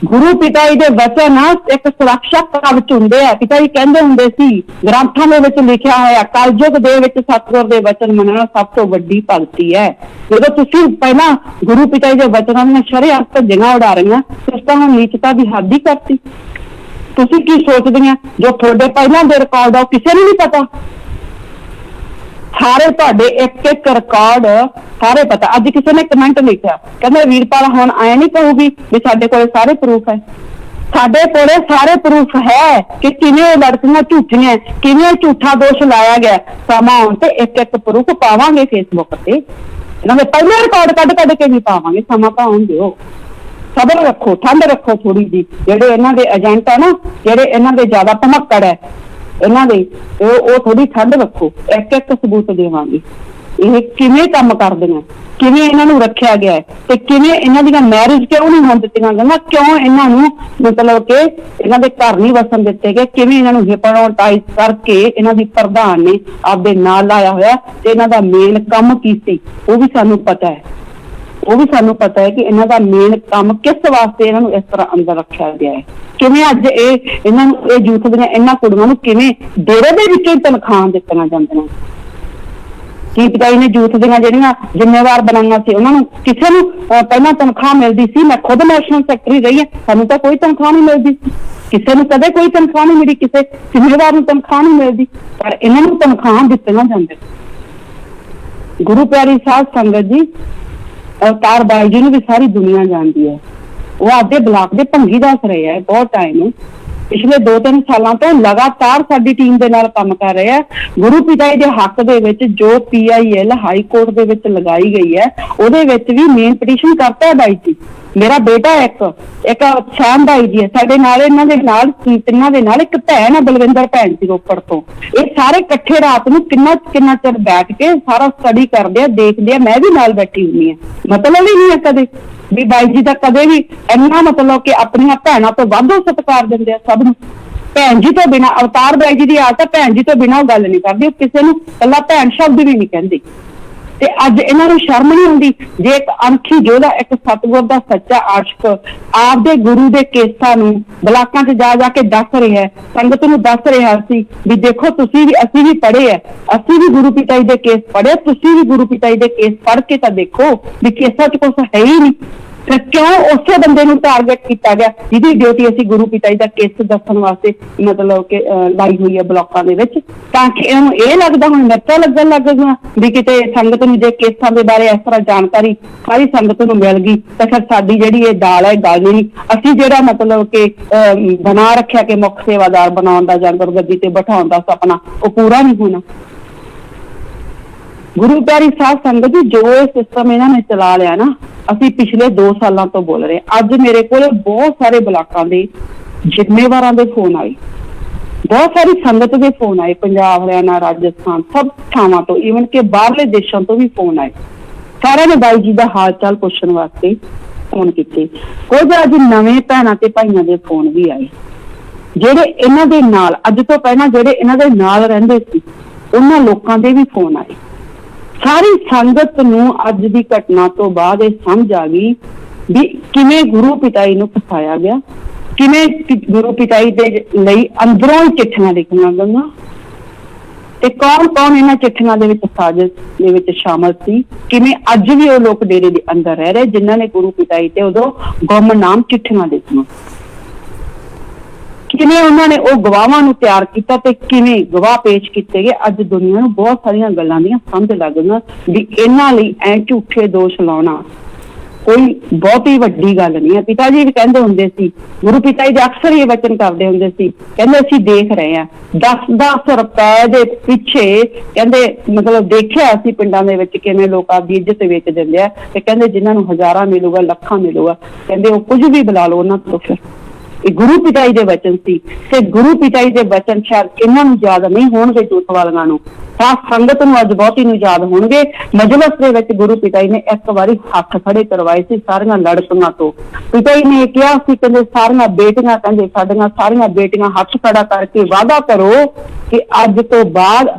ਗੁਰੂ ਪਿਤਾ ਜੀ ਦੇ ਵਚਨ ਇੱਕ ਸੁਰੱਖਿਆ ਕਵਚ ਹੁੰਦੇ ਆ। ਪਿਤਾ ਜੀ ਕਹਿੰਦੇ ਹੁੰਦੇ ਸੀ, ਗ੍ਰੰਥਾਂ ਦੇ ਵਿੱਚ ਲਿਖਿਆ ਹੋਇਆ, ਕਲਯੁਗ ਦੇ ਵਿੱਚ ਸਤਿਗੁਰ ਦੇ ਵਚਨ ਮੰਨਣਾ ਸਭ ਤੋਂ ਵੱਡੀ ਭਗਤੀ ਹੈ। ਜਦੋਂ ਤੁਸੀਂ ਪਹਿਲਾਂ ਗੁਰੂ ਪਿਤਾ ਜੀ ਦੇ ਵਚਨਾਂ ਦੀਆਂ ਸ਼ਰੇਆਮ ਧੱਜੀਆਂ ਉਡਾ ਰਹੀਆਂ, ਤੁਸੀਂ ਤਾਂ ਹੁਣ ਨੀਚਤਾ ਦੀ ਹੱਦ ਹੀ ਕਰਤੀ। ਤੁਸੀਂ ਕੀ ਸੋਚਦੀਆਂ ਜੋ ਤੁਹਾਡੇ ਪਹਿਲਾਂ ਦੇ ਰਿਕਾਰਡ ਆ ਉਹ ਕਿਸੇ ਨੂੰ ਨਹੀਂ ਪਤਾ? ਸਾਰੇ ਤੁਹਾਡੇ ਇੱਕ ਇੱਕ ਰਿਕਾਰਡ ਸਾਰੇ ਪਤਾ। ਅੱਜ ਕਿਸੇ ਨੇ ਕਮੈਂਟ ਲਿਖਿਆ, ਕਹਿੰਦੇ ਵੀਰਪਾਲ ਹੁਣ ਆਏ ਨਹੀਂ ਕਹੂਗੀ ਵੀ ਸਾਡੇ ਕੋਲ ਸਾਰੇ ਪ੍ਰੂਫ ਹੈ। ਸਾਡੇ ਕੋਲੇ ਸਾਰੇ ਪ੍ਰੂਫ ਹੈ ਕਿ ਕਿਵੇਂ ਇਹ ਲੜਕੀਆਂ ਝੂਠੀਆਂ, ਕਿਵੇਂ ਝੂਠਾ ਦੋਸ਼ ਲਾਇਆ ਗਿਆ। ਸਮਾਂ ਆਉਣ ਤੇ ਇੱਕ ਇੱਕ ਪ੍ਰੂਫ ਪਾਵਾਂਗੇ ਫੇਸਬੁੱਕ ਤੇ, ਇਹਨਾਂ ਦੇ ਪਹਿਲੇ ਰਿਕਾਰਡ ਕੱਢ ਕੇ ਵੀ ਪਾਵਾਂਗੇ। ਸਮਾਂ ਤਾਂ ਆਉਣ ਦਿਓ, ਸਬਰ ਰੱਖੋ, ਠੰਡ ਰੱਖੋ ਥੋੜੀ ਜੀ। ਜਿਹੜੇ ਇਹਨਾਂ ਦੇ ਏਜੰਟ ਆ ਨਾ, ਜਿਹੜੇ ਇਹਨਾਂ ਦੇ ਜ਼ਿਆਦਾ ਭਮੱਕੜ ਹੈ ਇਹਨਾਂ ਦੇ, ਉਹ ਥੋੜੀ ਠੰਡ ਰੱਖੋ। ਇੱਕ ਇੱਕ ਸਬੂਤ ਦੇਵਾਂਗੇ ਇਹ ਕਿਵੇਂ ਕੰਮ ਕਰਦੇ ਨੇ, ਕਿਵੇਂ ਇਹਨਾਂ ਨੂੰ ਰੱਖਿਆ ਗਿਆ ਤੇ ਕਿਵੇਂ ਇਹਨਾਂ ਦੀਆਂ ਮੈਰਿਜ ਕਿਉਂ ਨਹੀਂ ਹੋਣ ਦਿੱਤੀਆਂ ਗਈਆਂ, ਕਿਉਂ ਇਹਨਾਂ ਨੂੰ ਮਤਲਬ ਕਿ ਇਹਨਾਂ ਦੇ ਘਰ ਨਹੀਂ ਵਸਣ ਦਿੱਤੇ ਗਏ, ਕਿਵੇਂ ਇਹਨਾਂ ਨੂੰ ਹਿਪਨੋਟਾਈਜ਼ ਕਰਕੇ ਇਹਨਾਂ ਦੀ ਪ੍ਰਧਾਨ ਨੇ ਆਪਦੇ ਨਾਲ ਲਾਇਆ ਹੋਇਆ ਤੇ ਇਹਨਾਂ ਦਾ ਮੇਨ ਕੰਮ ਕੀ ਸੀ ਉਹ ਵੀ ਸਾਨੂੰ ਪਤਾ ਹੈ। ਉਹ ਵੀ ਸਾਨੂੰ ਪਤਾ ਹੈ ਕਿ ਇਹਨਾਂ ਦਾ ਮੇਨ ਕੰਮ ਕਿਸ ਵਾਸਤੇ ਇਹਨਾਂ ਨੂੰ ਇਸ ਤਰ੍ਹਾਂ ਅੰਦਰ ਰੱਖਿਆ ਗਿਆ ਹੈ। ਕਿਵੇਂ ਅੱਜ ਇਹਨਾਂ ਨੂੰ ਇਹ ਯੂਥ ਦੀਆਂ ਇਹਨਾਂ ਕੁੜੀਆਂ ਨੂੰ ਕਿਵੇਂ ਡੇਰੇ ਦੇ ਵਿੱਚੋਂ ਤਨਖਾਹਾਂ ਦਿੱਤੀਆਂ ਜਾਂਦੀਆਂ? ਕੀ ਪਿਤਾ ਜੀ ਨੇ ਯੂਥ ਦੀਆਂ ਜਿਹੜੀਆਂ ਜ਼ਿੰਮੇਵਾਰ ਬਣਾਈਆਂ ਸੀ ਉਹਨਾਂ ਨੂੰ ਕਿਸੇ ਨੂੰ ਪਹਿਲਾਂ ਤਨਖਾਹ ਮਿਲਦੀ ਸੀ? ਮੈਂ ਖੁਦ ਨੈਸ਼ਨਲ ਸੈਕਟਰੀ ਰਹੀ ਹਾਂ, ਸਾਨੂੰ ਤਾਂ ਕੋਈ ਤਨਖਾਹ ਨਹੀਂ ਮਿਲਦੀ ਸੀ। ਕਿਸੇ ਨੂੰ ਕਦੇ ਕੋਈ ਤਨਖਾਹ ਨਹੀਂ ਮਿਲੀ, ਕਿਸੇ ਜ਼ਿੰਮੇਵਾਰ ਨੂੰ ਤਨਖਾਹ ਨਹੀਂ ਮਿਲਦੀ, ਪਰ ਇਹਨਾਂ ਨੂੰ ਤਨਖਾਹਾਂ ਦਿੱਤੀਆਂ ਜਾਂਦੀਆਂ। ਗੁਰੂ ਪਿਆਰੀ ਸਾਧ ਸੰਗਤ ਜੀ, ਅਵਤਾਰ ਬਾਈ ਜੀ ਨੂੰ ਵੀ ਸਾਰੀ ਦੁਨੀਆ ਜਾਣਦੀ ਹੈ। ਉਹ ਆਪਦੇ ਬਲਾਕ ਦੇ ਭੰਗੀ ਦੱਸ ਰਹੇ ਹੈ ਬਹੁਤ ਟਾਈਮ। ਪਿਛਲੇ 2-3 ਸਾਲਾਂ ਤੋਂ ਲਗਾਤਾਰ ਸਾਡੀ ਟੀਮ ਦੇ ਨਾਲ ਕੰਮ ਕਰ ਰਹੇ ਆ। ਗੁਰੂ ਪਿਤਾ ਜੀ ਦੇ ਹੱਕ ਦੇ ਵਿੱਚ ਜੋ PIL ਹਾਈ ਕੋਰਟ ਦੇ ਵਿੱਚ ਲਗਾਈ ਗਈ ਹੈ, ਉਹਦੇ ਵਿੱਚ ਵੀ ਮੇਨ ਪਟੀਸ਼ਨ ਕਰਤਾ ਹੈ ਬਾਈ ਜੀ। ਮੇਰਾ ਬੇਟਾ ਇੱਕ ਸ਼ਾਮ ਬਾਈ ਜੀ ਹੈ ਸਾਡੇ ਨਾਲ, ਇਹਨਾਂ ਦੇ ਨਾਲ ਤਿੰਨਾਂ ਦੇ ਨਾਲ ਇੱਕ ਭੈਣ ਹੈ ਬਲਵਿੰਦਰ ਭੈਣ ਜੀ ਰੋਪੜ ਤੋਂ। ਇਹ ਸਾਰੇ ਇਕੱਠੇ ਰਾਤ ਨੂੰ ਕਿੰਨਾ ਚਿਰ ਬੈਠ ਕੇ ਸਾਰਾ ਸਟੱਡੀ ਕਰਦੇ ਆ, ਦੇਖਦੇ ਆ। ਮੈਂ ਵੀ ਨਾਲ ਬੈਠੀ ਹੁੰਦੀ ਹਾਂ। ਮਤਲਬ ਹੀ ਨਹੀਂ ਹੈ ਕਦੇ ਵੀ ਬਾਈ ਜੀ ਦਾ ਕਦੇ ਵੀ ਇੰਨਾ ਮਤਲਬ ਕਿ ਆਪਣੀਆਂ ਭੈਣਾਂ ਤੋਂ ਵੱਧ ਸਤਿਕਾਰ ਦਿੰਦੇ ਆ ਸਭ ਨੂੰ। ਭੈਣ ਜੀ ਤੋਂ ਬਿਨਾਂ, ਅਵਤਾਰ ਬਾਈ ਜੀ ਦੀ ਆਦਤ, ਭੈਣ ਜੀ ਤੋਂ ਬਿਨਾਂ ਉਹ ਗੱਲ ਨਹੀਂ ਕਰਦੀ, ਉਹ ਕਿਸੇ ਨੂੰ ਇਕੱਲਾ ਭੈਣ ਸ਼ਬਦ ਵੀ ਨਹੀਂ ਕਹਿੰਦੀ। ਤੇ ਅੱਜ ਇਹਨਾਂ ਨੂੰ ਸ਼ਰਮ ਨਹੀਂ ਆਉਂਦੀ ਜੇ ਇੱਕ ਅਣਖੀ ਯੋਧਾ, ਇੱਕ ਸਤਿਗੁਰ ਦਾ ਸੱਚਾ ਆਸ਼ਿਕ ਆਪਦੇ ਗੁਰੂ ਦੇ ਕੇਸਾਂ ਨੂੰ ਬਲਾਕਾਂ 'ਚ ਜਾ ਕੇ ਦੱਸ ਰਿਹਾ, ਸੰਗਤ ਨੂੰ ਦੱਸ ਰਿਹਾ ਸੀ ਵੀ ਦੇਖੋ ਤੁਸੀਂ ਵੀ, ਅਸੀਂ ਵੀ ਪੜ੍ਹੇ ਆ, ਅਸੀਂ ਵੀ ਗੁਰੂ ਪਿਤਾ ਜੀ ਦੇ ਕੇਸ ਪੜ੍ਹੇ, ਤੁਸੀਂ ਵੀ ਗੁਰੂ ਪਿਤਾ ਜੀ ਦੇ ਕੇਸ ਪੜ੍ਹ ਕੇ ਤਾਂ ਦੇਖੋ ਵੀ ਕੇਸਾਂ 'ਚ ਕੁਛ ਹੈ ਹੀ ਨਹੀਂ। ਫਿਰ ਕਿਉਂ ਉਸੇ ਬੰਦੇ ਨੂੰ ਟਾਰਗੇਟ ਕੀਤਾ ਗਿਆ ਜਿਹਦੀ ਡਿਊਟੀ ਅਸੀਂ ਗੁਰੂ ਪਿਤਾ ਜੀ ਦਾ ਕੇਸ ਦੱਸਣ ਵਾਸਤੇ ਮਤਲਬ ਕਿ ਲਾਈ ਹੋਈ ਹੈ ਬਲਾਕਾਂ ਦੇ ਵਿੱਚ, ਤਾਂ ਕਿ ਇਹਨੂੰ ਇਹ ਲੱਗਦਾ ਹੁਣ ਮਿਰਚਾਂ ਲੱਗਣ ਲੱਗ ਗਈਆਂ ਵੀ ਕਿਤੇ ਸੰਗਤ ਨੂੰ ਜੇ ਕੇਸਾਂ ਦੇ ਬਾਰੇ ਇਸ ਤਰ੍ਹਾਂ ਜਾਣਕਾਰੀ ਸਾਰੀ ਸੰਗਤ ਨੂੰ ਮਿਲ ਗਈ ਤਾਂ ਫਿਰ ਸਾਡੀ ਜਿਹੜੀ ਇਹ ਦਾਲ ਹੈ ਗੱਲ ਨਹੀਂ, ਅਸੀਂ ਜਿਹੜਾ ਮਤਲਬ ਕਿ ਬਣਾ ਰੱਖਿਆ ਕਿ ਮੁੱਖ ਸੇਵਾਦਾਰ ਬਣਾਉਣ ਦਾ ਜਾਂ ਗੁਰਗੱਦੀ ਤੇ ਬਿਠਾਉਣ ਦਾ ਸੁਪਨਾ ਉਹ ਪੂਰਾ ਨਹੀਂ ਹੋਣਾ। ਗੁਰੂ ਪਿਆਰੀ ਸਾਧ ਸੰਗਤ ਜੀ, ਜੋ ਇਹ ਸਿਸਟਮ ਇਹਨਾਂ ਨੇ ਚਲਾ ਲਿਆ ਨਾ, ਅਸੀਂ ਪਿਛਲੇ 2 ਸਾਲਾਂ ਤੋਂ ਬੋਲ ਰਹੇ। ਅੱਜ ਮੇਰੇ ਕੋਲ ਬਹੁਤ ਸਾਰੇ ਬਲਾਕਾਂ ਦੇ ਜ਼ਿੰਮੇਵਾਰਾਂ ਦੇ ਫੋਨ ਆਏ, ਬਹੁਤ ਸਾਰੀ ਸੰਗਤ ਦੇ ਫੋਨ ਆਏ, ਪੰਜਾਬ, ਹਰਿਆਣਾ, ਰਾਜਸਥਾਨ, ਸਭ ਥਾਵਾਂ ਤੋਂ, ਈਵਨ ਕਿ ਬਾਹਰਲੇ ਦੇਸ਼ਾਂ ਤੋਂ ਵੀ ਫੋਨ ਆਏ। ਸਾਰਿਆਂ ਨੇ ਬਾਈ ਜੀ ਦਾ ਹਾਲ ਚਾਲ ਪੁੱਛਣ ਵਾਸਤੇ ਫੋਨ ਕੀਤੇ। ਕੁਝ ਅੱਜ ਨਵੇਂ ਭੈਣਾਂ ਤੇ ਭਾਈਆਂ ਦੇ ਫੋਨ ਵੀ ਆਏ ਜਿਹੜੇ ਇਹਨਾਂ ਦੇ ਨਾਲ, ਅੱਜ ਤੋਂ ਪਹਿਲਾਂ ਜਿਹੜੇ ਇਹਨਾਂ ਦੇ ਨਾਲ ਰਹਿੰਦੇ ਸੀ ਉਹਨਾਂ ਲੋਕਾਂ ਦੇ ਵੀ ਫੋਨ ਆਏ। ਸਾਰੀ ਸੰਗਤ ਨੂੰ ਅੱਜ ਦੀ ਘਟਨਾ ਤੋਂ ਬਾਅਦ ਇਹ ਸਮਝ ਆ ਗਈ ਵੀ ਕਿਵੇਂ ਗੁਰੂ ਪਿਤਾ ਜੀ ਨੂੰ ਫਸਾਇਆ ਗਿਆ, ਕਿਵੇਂ ਗੁਰੂ ਪਿਤਾ ਜੀ ਦੇ ਲਈ ਅੰਦਰੋਂ ਹੀ ਚਿੱਠੀਆਂ ਲਿਖੀਆਂ ਗਈਆਂ ਤੇ ਕੌਣ ਇਹਨਾਂ ਚਿੱਠੀਆਂ ਦੇ ਵਿੱਚ ਸਾਜ਼ਿਸ਼ ਦੇ ਵਿੱਚ ਸ਼ਾਮਲ ਸੀ, ਕਿਵੇਂ ਅੱਜ ਵੀ ਉਹ ਲੋਕ ਡੇਰੇ ਦੇ ਅੰਦਰ ਰਹਿ ਰਹੇ ਜਿਨ੍ਹਾਂ ਨੇ ਗੁਰੂ ਪਿਤਾ ਜੀ ਤੇ ਉਦੋਂ ਗੁੰਮਨਾਮ ਚਿੱਠੀਆਂ ਲਿਖੀਆਂ, ਕਿਵੇਂ ਉਹਨਾਂ ਨੇ ਉਹ ਗਵਾਹਾਂ ਨੂੰ ਤਿਆਰ ਕੀਤਾ ਤੇ ਕਿਵੇਂ ਗਵਾਹ ਪੇਸ਼ ਕੀਤੇ ਗਏ। ਅੱਜ ਦੁਨੀਆ ਨੂੰ ਬਹੁਤ ਸਾਰੀਆਂ ਗੱਲਾਂ ਦੀਆਂ ਸਮਝ ਲੱਗ ਗਈਆਂ ਵੀ ਇਹਨਾਂ ਲਈ ਐ ਝੂਠੇ ਦੋਸ਼ ਲਾਉਣਾ ਕੋਈ ਬਹੁਤੀ ਵੱਡੀ ਗੱਲ ਨਹੀਂ ਹੈ। ਪਿਤਾ ਜੀ ਵੀ ਕਹਿੰਦੇ ਹੁੰਦੇ ਸੀ, ਗੁਰੂ ਪਿਤਾ ਜੀ ਅਕਸਰ ਇਹ ਵਚਨ ਕਰਦੇ ਹੁੰਦੇ ਸੀ, ਕਹਿੰਦੇ ਅਸੀਂ ਦੇਖ ਰਹੇ ਹਾਂ 10-10 ਰੁਪਏ ਦੇ ਪਿੱਛੇ, ਕਹਿੰਦੇ ਮਤਲਬ ਦੇਖਿਆ ਅਸੀਂ ਪਿੰਡਾਂ ਦੇ ਵਿੱਚ ਕਿਵੇਂ ਲੋਕ ਆਪਦੀ ਇੱਜ਼ਤ ਵੇਚ ਦਿੰਦੇ ਆ, ਤੇ ਕਹਿੰਦੇ ਜਿਨ੍ਹਾਂ ਨੂੰ ਹਜ਼ਾਰਾਂ ਮਿਲੂਗਾ, ਲੱਖਾਂ ਮਿਲੂਗਾ, ਕਹਿੰਦੇ ਉਹ ਕੁਝ ਵੀ ਬੁਲਾ ਲਓ ਉਹਨਾਂ ਤੋਂ। ਫਿਰ ਇਹ ਗੁਰੂ ਪਿਤਾ ਜੀ ਦੇ ਵਚਨ ਸੀ ਤੇ ਗੁਰੂ ਪਿਤਾ ਜੀ ਦੇ ਵਚਨ ਸ਼ਾਇਦ ਇਹਨਾਂ ਨੂੰ ਯਾਦ ਨਹੀਂ ਹੋਣਗੇ, ਜੋਤ ਵਾਲਿਆਂ ਨੂੰ, ਤਾਂ ਸੰਗਤ ਨੂੰ ਅੱਜ ਬਹੁਤੀ ਨੂੰ ਯਾਦ ਹੋਣਗੇ। ਮਜਲਿਸ ਦੇ ਵਿੱਚ ਗੁਰੂ ਪਿਤਾ ਜੀ ਨੇ ਇੱਕ ਵਾਰੀ ਹੱਥ ਖੜੇ ਕਰਵਾਏ ਸੀ ਸਾਰੀਆਂ ਲੜਕੀਆਂ ਤੋਂ। ਪਿਤਾ ਜੀ ਨੇ ਕਿਹਾ ਸੀ, ਕਹਿੰਦੇ ਸਾਰੀਆਂ ਬੇਟੀਆਂ, ਕਹਿੰਦੇ ਸਾਡੀਆਂ ਸਾਰੀਆਂ ਬੇਟੀਆਂ ਹੱਥ ਖੜਾ ਕਰਕੇ ਵਾਅਦਾ ਕਰੋ ਕਿ ਅੱਜ ਤੋਂ ਬਾਅਦ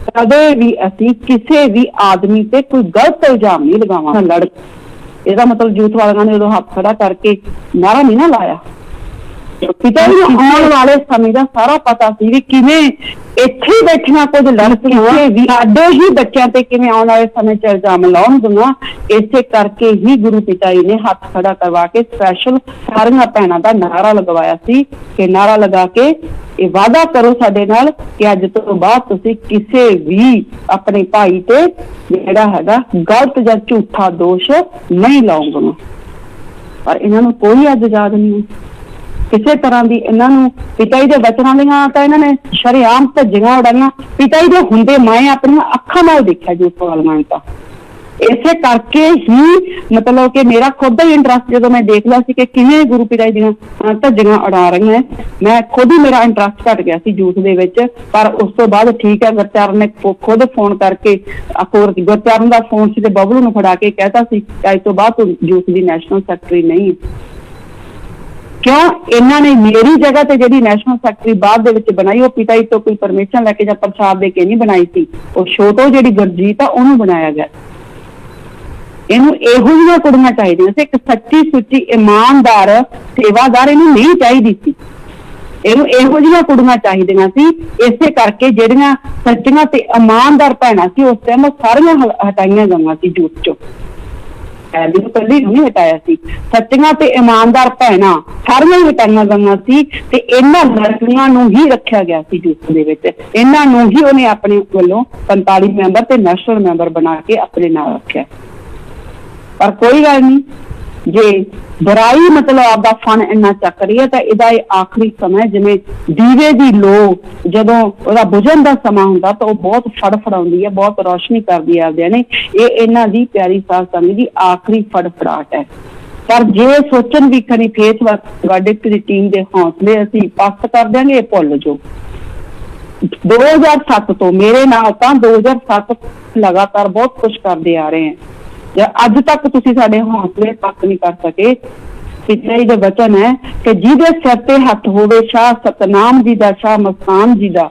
ਕਦੇ ਵੀ ਅਸੀਂ ਕਿਸੇ ਵੀ ਆਦਮੀ ਤੇ ਕੋਈ ਗਲਤ ਇਲਜ਼ਾਮ ਨਹੀਂ ਲਗਾਵਾਂਗੇ। ਇਹਦਾ ਮਤਲਬ ਜੂਥ ਵਾਲਿਆਂ ਨੇ ਉਦੋਂ ਹੱਥ ਖੜਾ ਕਰਕੇ ਨਾਰਾ ਨਹੀਂ ਨਾ ਲਾਇਆ। ਪਿਤਾ ਜੀ ਨੂੰ ਆਉਣ ਵਾਲੇ ਸਮੇਂ ਦਾ ਸਾਰਾ ਪਤਾ ਸੀ ਵੀ ਕਿਵੇਂ ਇੱਥੇ ਬੈਠੀਆਂ ਕੁਝ ਲੜਕੀਆਂ ਵੀ ਸਾਡੇ ਹੀ ਬੱਚਿਆਂ ਤੇ ਕਿਵੇਂ ਆਉਣ ਵਾਲੇ ਸਮੇਂ 'ਚ ਇਲਜ਼ਾਮ ਲਾਉਣਗੀਆਂ। ਇਸੇ ਕਰਕੇ ਹੀ ਗੁਰੂ ਪਿਤਾ ਜੀ ਨੇ ਹੱਥ ਖੜਾ ਕਰਵਾ ਕੇ ਸਪੈਸ਼ਲ ਸਾਰੀਆਂ ਭੈਣਾਂ ਦਾ ਨਾਰਾ ਲਗਵਾਇਆ ਸੀ ਕਿ ਨਾਰਾ ਲਗਾ ਕੇ ਇਹ ਵਾਅਦਾ ਕਰੋ ਸਾਡੇ ਨਾਲ ਕਿ ਅੱਜ ਤੋਂ ਬਾਅਦ ਤੁਸੀਂ ਕਿਸੇ ਵੀ ਆਪਣੇ ਭਾਈ ਤੇ ਜਿਹੜਾ ਹੈਗਾ ਗਲਤ ਜਾਂ ਝੂਠਾ ਦੋਸ਼ ਨਹੀਂ ਲਾਉਂਗੇ। ਪਰ ਇਹਨਾਂ ਨੂੰ ਕੋਈ ਅੱਜ ਯਾਦ ਨਹੀਂ ਕਿਸੇ ਤਰ੍ਹਾਂ ਦੀ। ਇਹਨਾਂ ਨੂੰ ਪਿਤਾ ਜੀ ਦੇ ਵਚਨਾਂ ਦੀਆਂ ਤਾਂ ਇਹਨਾਂ ਨੇ ਸ਼ਰੇਆਮ ਧੱਜੀਆਂ ਉਡਾਈਆਂ। ਪਿਤਾ ਜੀ ਦੇ ਹੁੰਦੇ ਮੈਂ ਆਪਣੀਆਂ ਅੱਖਾਂ ਨਾਲ ਦੇਖਿਆ ਜੂਥ ਵਾਲਿਆਂ ਤਾਂ। ਇਸੇ ਕਰਕੇ ਹੀ ਮਤਲਬ ਕਿ ਮੇਰਾ ਖੁਦ ਦਾ ਹੀ ਇੰਟਰਸਟ ਜਦੋਂ ਮੈਂ ਦੇਖ ਲਿਆ ਸੀ ਕਿ ਕਿਵੇਂ ਗੁਰੂ ਪਿਤਾ ਜੀ ਦੀਆਂ ਧੱਜੀਆਂ ਉਡਾ ਰਹੀਆਂ, ਮੈਂ ਖੁਦ ਹੀ ਮੇਰਾ ਇੰਟਰਸਟ ਘਟ ਗਿਆ ਸੀ ਜੂਥ ਦੇ ਵਿੱਚ। ਪਰ ਉਸ ਤੋਂ ਬਾਅਦ ਠੀਕ ਹੈ, ਗੁਰਚਰਨ ਨੇ ਖੁਦ ਫੋਨ ਕਰਕੇ, ਗੁਰਚਰਨ ਦਾ ਫੋਨ ਸੀ ਤੇ ਬਬਲੂ ਨੂੰ ਫੜਾ ਕੇ ਕਹਿਤਾ ਸੀ ਕਿ ਅੱਜ ਤੋਂ ਬਾਅਦ ਤੂੰ ਜੂਥ ਦੀ ਨੈਸ਼ਨਲ ਸੈਕਟਰੀ ਨਹੀਂ। ਕਿਉਂ? ਇਹਨਾਂ ਨੇ ਮੇਰੀ ਜਗ੍ਹਾ ਤੇ ਜਿਹੜੀ ਨੈਸ਼ਨਲ ਸੈਕਟਰੀ ਬਾਅਦ ਦੇ ਵਿੱਚ ਬਣਾਈ ਉਹ ਪਿਤਾ ਜੀ ਤੋਂ ਕੋਈ ਪਰਮਿਸ਼ਨ ਲੈ ਕੇ ਜਾਂ ਪ੍ਰਸ਼ਾਦ ਦੇ ਕੇ ਨਹੀਂ ਬਣਾਈ ਸੀ, ਉਹ ਛੋਟੋ ਜਿਹੜੀ ਗੁਰਜੀਤ ਆ ਉਹਨੂੰ ਬਣਾਇਆ ਗਿਆ। ਇਹਨੂੰ ਇਹੋ ਜਿਹੀਆਂ ਕੁੜੀਆਂ ਚਾਹੀਦੀਆਂ ਸੀ, ਇੱਕ ਸੱਚੀ ਸੁੱਚੀ ਇਮਾਨਦਾਰ ਸੇਵਾਦਾਰ ਇਹਨੂੰ ਨਹੀਂ ਚਾਹੀਦੀ ਸੀ। ਇਹਨੂੰ ਇਹੋ ਜਿਹੀਆਂ ਕੁੜੀਆਂ ਚਾਹੀਦੀਆਂ ਸੀ। ਇਸੇ ਕਰਕੇ ਜਿਹੜੀਆਂ ਸੱਚੀਆਂ ਤੇ ਇਮਾਨਦਾਰ ਭੈਣਾਂ ਸੀ ਉਸ ਟਾਈਮ ਸਾਰੀਆਂ ਹਟਾਈਆਂ ਗਈਆਂ ਸੀ ਜੂਥ ਚੋਂ। ਪਹਿਲੀ ਨੂੰ ਨਹੀਂ ਹਟਾਇਆ ਸੀ, ਸੱਚੀਆਂ ਤੇ ਇਮਾਨਦਾਰ ਭੈਣਾਂ ਸਾਰੀਆਂ ਹੀ ਹਟਾਈਆਂ ਗਈਆਂ ਸੀ ਤੇ ਇਹਨਾਂ ਲੜਕੀਆਂ ਨੂੰ ਹੀ ਰੱਖਿਆ ਗਿਆ ਸੀ ਜੂਥ ਦੇ ਵਿੱਚ। ਇਹਨਾਂ ਨੂੰ ਹੀ ਉਹਨੇ ਆਪਣੇ ਵੱਲੋਂ 45 ਮੈਂਬਰ ਤੇ ਨੈਸ਼ਨਲ ਮੈਂਬਰ ਬਣਾ ਕੇ ਆਪਣੇ ਨਾਲ ਰੱਖਿਆ। ਪਰ ਕੋਈ ਗੱਲ ਨਹੀਂ, ਜੇ ਬੁਰਾਈ ਮਤਲਬ ਆਪਦਾ ਫਨ ਇੰਨਾ ਚੱਕ ਰਹੀ ਹੈ ਤਾਂ ਇਹਦਾ ਇਹ ਆਖਰੀ ਸਮਾਂ, ਜਿਵੇਂ ਦੀਵੇ ਦੀ ਲੋ ਜਦੋਂ ਉਹਦਾ ਬੁਝਣ ਦਾ ਸਮਾਂ ਹੁੰਦਾ ਤਾਂ ਉਹ ਬਹੁਤ ਫੜਫੜਾਉਂਦੀ ਹੈ, ਬਹੁਤ ਰੌਸ਼ਨੀ ਕਰਦੀ ਹੈ ਆਪਦਿਆਂ ਨੇ। ਇਹ ਇਹਨਾਂ ਦੀ ਪਿਆਰੀ ਸਾਧ ਸੰਗਤ ਦੀ ਆਖਰੀ ਫੜਫੜਾਹਟ ਹੈ। ਪਰ ਜੇ ਸੋਚਣ ਵੀ ਖਣੀ ਫੇਸ ਵਰਡਿਕਟ ਦੀ ਟੀਮ ਦੇ ਹੌਸਲੇ ਅਸੀਂ ਪਸਤ ਕਰ ਦਿਆਂਗੇ, ਇਹ ਭੁੱਲ ਜਾਓ। 2007 ਤੋਂ ਮੇਰੇ ਨਾਲ ਤਾਂ 2007 ਲਗਾਤਾਰ ਬਹੁਤ ਕੁਛ ਕਰਦੇ ਆ ਰਹੇ ਹੈ। ਅੱਜ ਤੱਕ ਤੁਸੀਂ ਸਾਡੇ ਹੌਸਲੇ ਪੱਕ ਨਹੀਂ ਕਰ ਸਕੇ। ਪਿਛਲੇ ਦੇ ਵਚਨ ਹੈ ਕਿ ਜਿਹਦੇ ਸਿਰ ਤੇ ਹੱਥ ਹੋਵੇ ਸ਼ਾਹ ਸਤਨਾਮ ਜੀ ਦਾ, ਸ਼ਾਹ ਮਸਤਾਨ ਜੀ ਦਾ,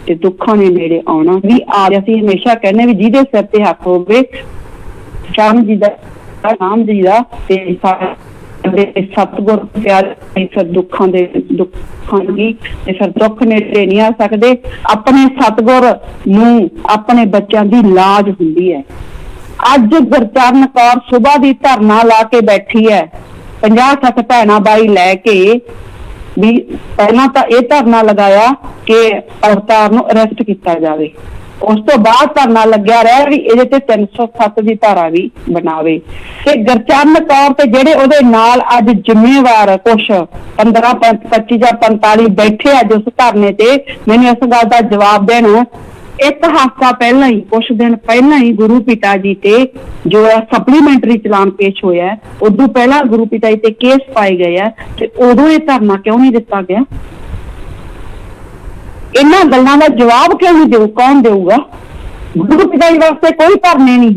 ਤੇ ਦੁੱਖਾਂ ਨੇ ਨੇੜੇ ਆਉਣਾ ਵੀ ਆ। ਅਸੀਂ ਹਮੇਸ਼ਾ ਕਹਿੰਦੇ ਵੀ ਜਿਹਦੇ ਸਿਰ ਤੇ ਹੱਥ ਹੋਵੇ ਸ਼ਾਹ ਜੀ ਦਾ, ਨਾਮ ਜੀ ਦਾ, ਤੇ ਸਤਿਗੁਰ ਪਿਆਰੇ ਫਿਰ ਦੁੱਖਾਂ ਦੀ ਤੇ ਫਿਰ ਦੁੱਖ ਨੇੜੇ ਨਹੀਂ ਆ ਸਕਦੇ। ਆਪਣੇ ਸਤਿਗੁਰ ਨੂੰ ਆਪਣੇ ਬੱਚਿਆਂ ਦੀ ਲਾਜ ਹੁੰਦੀ ਹੈ। ਅੱਜ ਗੁਰਚਰਨ ਕੌਰ ਸੁਬਾ ਦੀ ਧਰਨਾ ਲਾ ਕੇ ਬੈਠੀ ਹੈ, 50-60 ਭੈਣਾਂ ਬਾਈ ਲੈ ਕੇ। ਵੀ ਪਹਿਲਾਂ ਤਾਂ ਇਹ ਧਰਨਾ ਲਗਾਇਆ ਕਿ ਅਵਤਾਰ ਨੂੰ ਅਰੈਸਟ ਕੀਤਾ ਜਾਵੇ, ਉਸ ਤੋਂ ਬਾਅਦ ਧਰਨਾ ਲੱਗਿਆ ਰਿਹਾ ਵੀ ਇਹਦੇ ਤੇ 307 ਦੀ ਧਾਰਾ ਵੀ ਬਣਾਵੇ। ਤੇ ਗੁਰਚਰਨ ਕੌਰ ਤੇ ਜਿਹੜੇ ਉਹਦੇ ਨਾਲ ਅੱਜ ਜ਼ਿੰਮੇਵਾਰ ਕੁਛ 15, 25 ਜਾਂ 45 ਬੈਠੇ ਅੱਜ ਉਸ ਧਰਨੇ ਤੇ, ਮੈਨੂੰ ਇਸ ਗੱਲ ਦਾ ਜਵਾਬ ਦੇਣ। ਇੱਕ ਹਫ਼ਤਾ ਪਹਿਲਾਂ ਹੀ, ਕੁਛ ਦਿਨ ਪਹਿਲਾਂ ਹੀ ਗੁਰੂ ਪਿਤਾ ਜੀ ਤੇ ਜੋ ਹੈ ਸਪਲੀਮੈਂਟਰੀ ਚਲਾਨ ਪੇਸ਼ ਹੋਇਆ ਹੈ, ਉਦੋਂ ਪਹਿਲਾਂ ਗੁਰੂ ਪਿਤਾ ਜੀ ਤੇ ਕੇਸ ਪਾਏ ਗਏ ਆ, ਤੇ ਉਦੋਂ ਇਹ ਧਰਨਾ ਕਿਉਂ ਨਹੀਂ ਦਿੱਤਾ ਗਿਆ? ਇਹਨਾਂ ਗੱਲਾਂ ਦਾ ਜਵਾਬ ਕਿਉਂ ਨਹੀਂ ਦੇਊ? ਕੌਣ ਦੇਊਗਾ? ਗੁਰੂ ਪਿਤਾ ਜੀ ਵਾਸਤੇ ਕੋਈ ਧਰਨੇ ਨਹੀਂ,